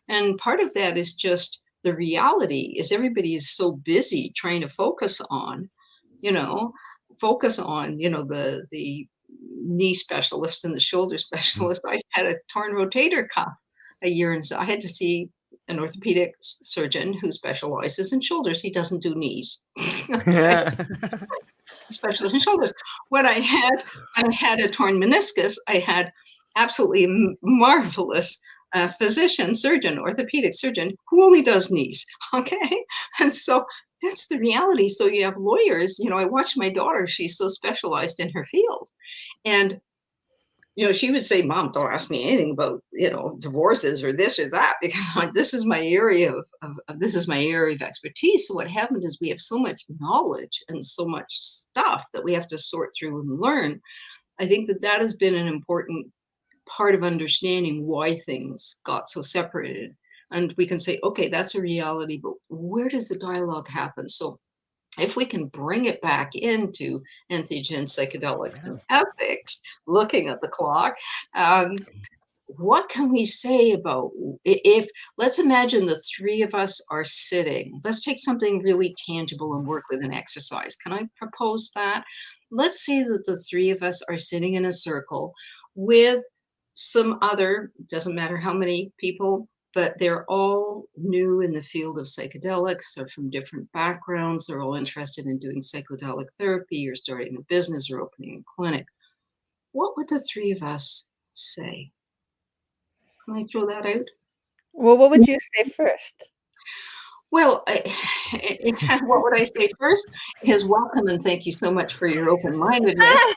And part of that is just the reality is everybody is so busy trying to focus on, the knee specialist and the shoulder specialist. I had a torn rotator cuff a year, and so I had to see an orthopedic surgeon who specializes in shoulders. He doesn't do knees. Specialist in shoulders. When I had a torn meniscus, I had absolutely marvelous surgeon, orthopedic surgeon, who only does knees. Okay. And so that's the reality. So you have lawyers, I watch my daughter, she's so specialized in her field. And she would say, Mom, don't ask me anything about, divorces or this or that, because this is my area of expertise. So what happened is we have so much knowledge and so much stuff that we have to sort through and learn. I think that has been an important part of understanding why things got so separated. And we can say, okay, that's a reality, but where does the dialogue happen? So if we can bring it back into entheogen, psychedelics, and ethics, looking at the clock, what can we say about let's imagine the three of us are sitting. Let's take something really tangible and work with an exercise. Can I propose that? Let's say that the three of us are sitting in a circle with some other, doesn't matter how many people, but they're all new in the field of psychedelics. They're from different backgrounds. They're all interested in doing psychedelic therapy or starting a business or opening a clinic. What would the three of us say? Can I throw that out? Well, what would you say first? Well, what would I say first is welcome and thank you so much for your open-mindedness.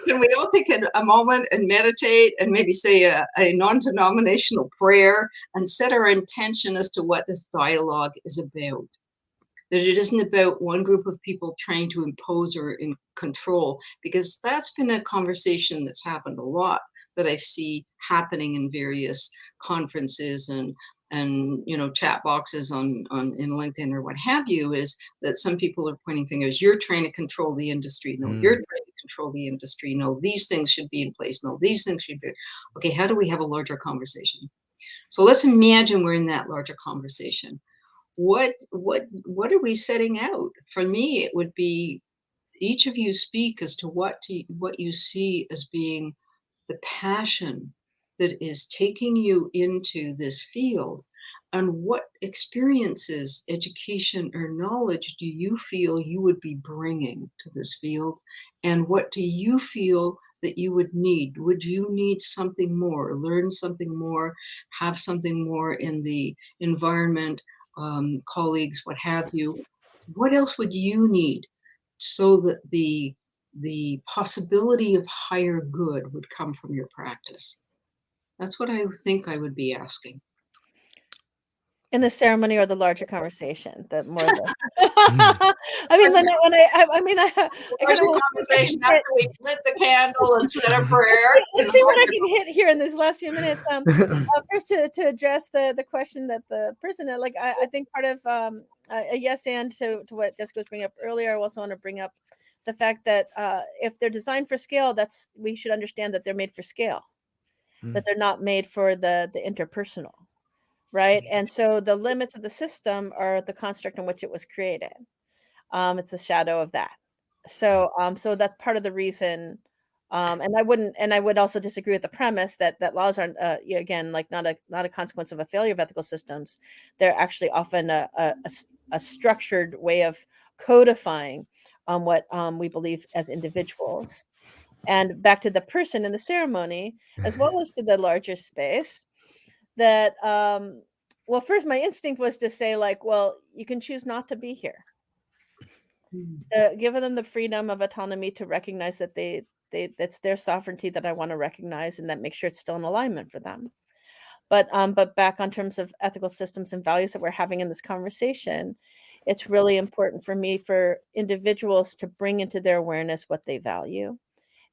Can we all take a moment and meditate and maybe say a non-denominational prayer and set our intention as to what this dialogue is about? That it isn't about one group of people trying to impose or control, because that's been a conversation that's happened a lot that I see happening in various conferences and chat boxes in LinkedIn or what have you, is that some people are pointing fingers. You're trying to control the industry. No, you're trying to control the industry. No, these things should be in place. No, these things should be. Okay, how do we have a larger conversation? So let's imagine we're in that larger conversation. What are we setting out? For me, it would be each of you speak as to what you see as being the passion that is taking you into this field, and what experiences, education, or knowledge do you feel you would be bringing to this field, and what do you feel that you would need? Would you need something more, learn something more, have something more in the environment, colleagues, what have you? What else would you need so that the possibility of higher good would come from your practice? That's what I think I would be asking. In the ceremony or the larger conversation? The more the I mean, when I larger conversation after we lit the candle and said a prayer. Let's see what I can hit here in this last few minutes. First, to address the question that the person, I think part of a yes and to what Jessica was bringing up earlier. I also want to bring up the fact that if they're designed for scale, we should understand that they're made for scale, that they're not made for the interpersonal, right? And so the limits of the system are the construct in which it was created. It's a shadow of that. So so that's part of the reason. And I would also disagree with the premise that laws aren't again, like not a consequence of a failure of ethical systems. They're actually often a structured way of codifying what we believe as individuals. And back to the person in the ceremony, as well as to the larger space, that well, first my instinct was to say, well, you can choose not to be here. Give them the freedom of autonomy to recognize that that's their sovereignty that I want to recognize, and that make sure it's still in alignment for them. But back on terms of ethical systems and values that we're having in this conversation, it's really important for me for individuals to bring into their awareness what they value,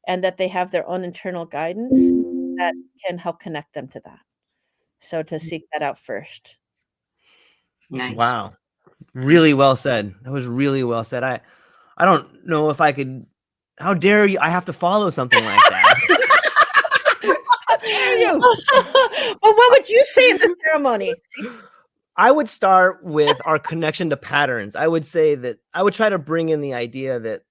and that they have their own internal guidance that can help connect them to that. So to seek that out first. Nice. Wow. Really well said. That was really well said. I don't know if I could. How dare you? I have to follow something like that. How dare you? Well, what would you say in the ceremony? See? I would start with our connection to patterns. I would say that I would try to bring in the idea that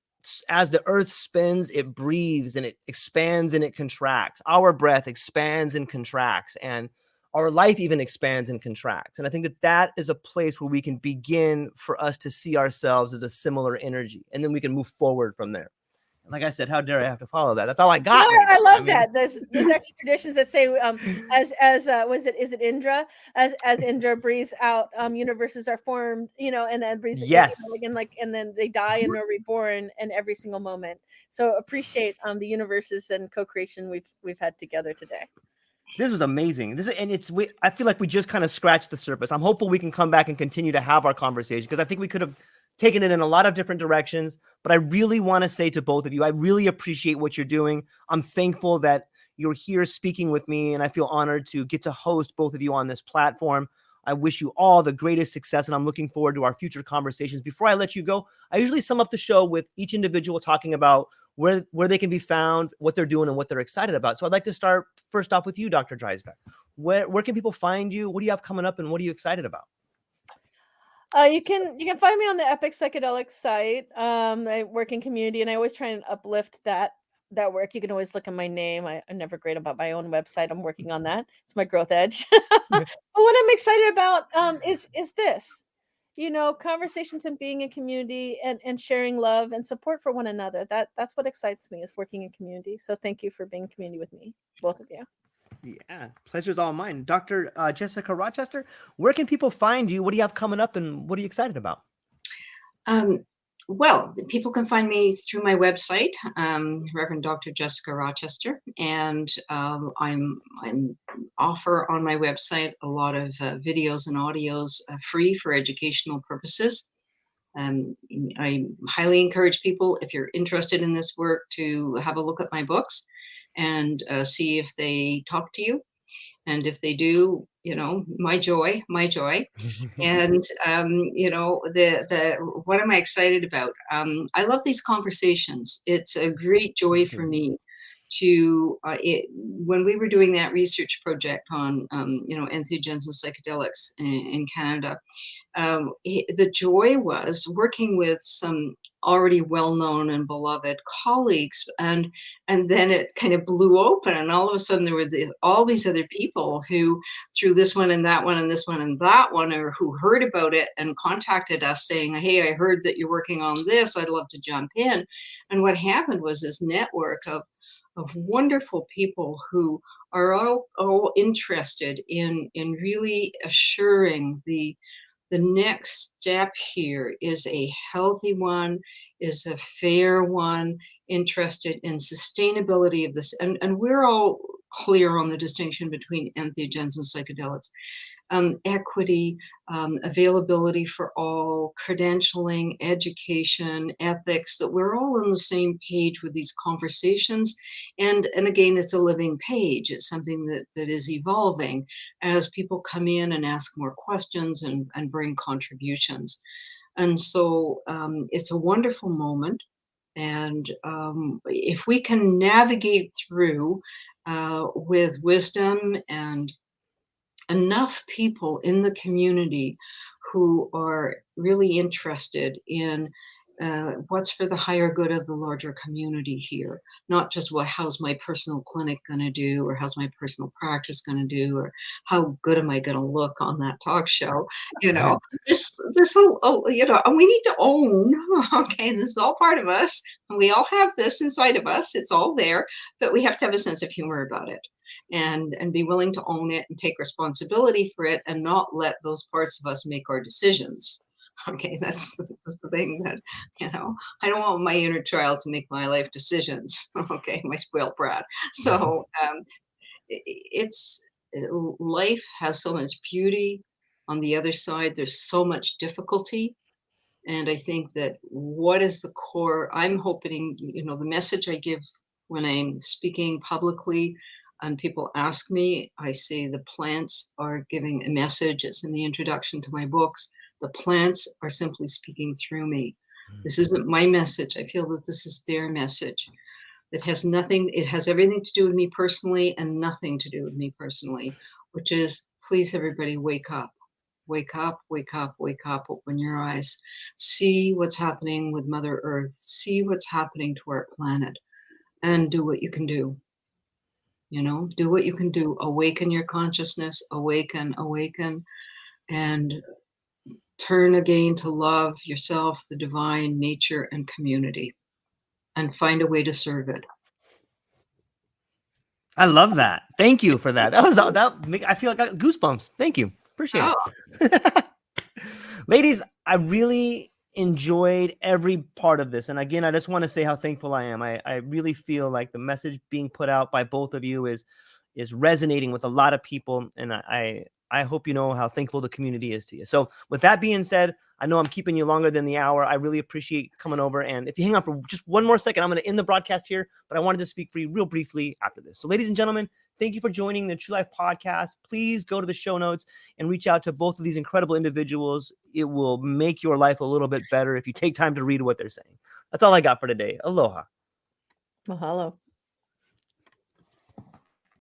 as the earth spins, it breathes and it expands and it contracts. Our breath expands and contracts, and our life even expands and contracts. And I think that that is a place where we can begin for us to see ourselves as a similar energy, and then we can move forward from there. Like I said, how dare I have to follow that? That's all I got. No, right I now. love mean, that. There's actually traditions that say, is it Indra? As Indra breathes out, universes are formed, and then breathes Yes. and then they die and are reborn in every single moment. So appreciate the universes and co-creation we've had together today. This was amazing. I feel like we just kind of scratched the surface. I'm hopeful we can come back and continue to have our conversation, because I think we could have taken it in a lot of different directions. But I really want to say to both of you, I really appreciate what you're doing. I'm thankful that you're here speaking with me, and I feel honored to get to host both of you on this platform. I wish you all the greatest success, and I'm looking forward to our future conversations. Before I let you go, I usually sum up the show with each individual talking about where they can be found, what they're doing, and what they're excited about. So I'd like to start first off with you, Dr. Dreisbach. Where can people find you? What do you have coming up, and what are you excited about? You can find me on the Epic Psychedelic site. I work in community, and I always try and uplift that work. You can always look at my name. I'm never great about my own website. I'm working on that. It's my growth edge. But what I'm excited about is this, conversations and being in community and sharing love and support for one another. That's what excites me, is working in community. So thank you for being in community with me, both of you. Yeah, pleasure's all mine. Dr. Jessica Rochester, where can people find you? What do you have coming up, and what are you excited about? Well, people can find me through my website, Reverend Dr. Jessica Rochester, and I'm offer on my website a lot of videos and audios free for educational purposes. I highly encourage people, if you're interested in this work, to have a look at my books and see if they talk to you. And if they do, my joy. And what am I excited about? I love these conversations. It's a great joy for me to when we were doing that research project on entheogens and psychedelics in Canada. The joy was working with some already well-known and beloved colleagues, and then it kind of blew open, and all of a sudden there were all these other people who, through this one and that one and this one and that one, or who heard about it and contacted us saying, hey, I heard that you're working on this, I'd love to jump in. And what happened was this network of wonderful people who are all interested in really assuring the next step here is a healthy one, is a fair one, interested in sustainability of this. And we're all clear on the distinction between entheogens and psychedelics. Equity, availability for all, credentialing, education, ethics, that we're all on the same page with these conversations. And again, it's a living page. It's something that is evolving as people come in and ask more questions and bring contributions. And so it's a wonderful moment. And if we can navigate through with wisdom and enough people in the community who are really interested in what's for the higher good of the larger community here, not just how's my personal clinic going to do, or how's my personal practice going to do, or how good am I going to look on that talk show. There's and we need to own, okay, this is all part of us, and we all have this inside of us, it's all there, but we have to have a sense of humor about it. And be willing to own it and take responsibility for it, and not let those parts of us make our decisions. Okay, that's the thing that, I don't want my inner child to make my life decisions. Okay, my spoiled brat. So life has so much beauty. On the other side, there's so much difficulty. And I think that what is the core, I'm hoping, the message I give when I'm speaking publicly and people ask me, I say the plants are giving a message. It's in the introduction to my books. The plants are simply speaking through me. This isn't my message. I feel that this is their message. It has everything to do with me personally and nothing to do with me personally, which is, please, everybody, wake up. Wake up, wake up, wake up, open your eyes. See what's happening with Mother Earth. See what's happening to our planet, and do what you can do. Do what you can do. Awaken your consciousness, awaken, and turn again to love yourself, the divine, nature, and community, and find a way to serve it. I love that. Thank you for that. I feel like I got goosebumps. Thank you. Appreciate it. Ladies, I really enjoyed every part of this. And again, I just want to say how thankful I am. I really feel like the message being put out by both of you is resonating with a lot of people. And I hope you know how thankful the community is to you. So with that being said, I know I'm keeping you longer than the hour. I really appreciate coming over. And if you hang on for just one more second, I'm going to end the broadcast here, but I wanted to speak for you real briefly after this. So ladies and gentlemen, thank you for joining the True Life Podcast. Please go to the show notes and reach out to both of these incredible individuals. It will make your life a little bit better if you take time to read what they're saying. That's all I got for today. Aloha. Mahalo.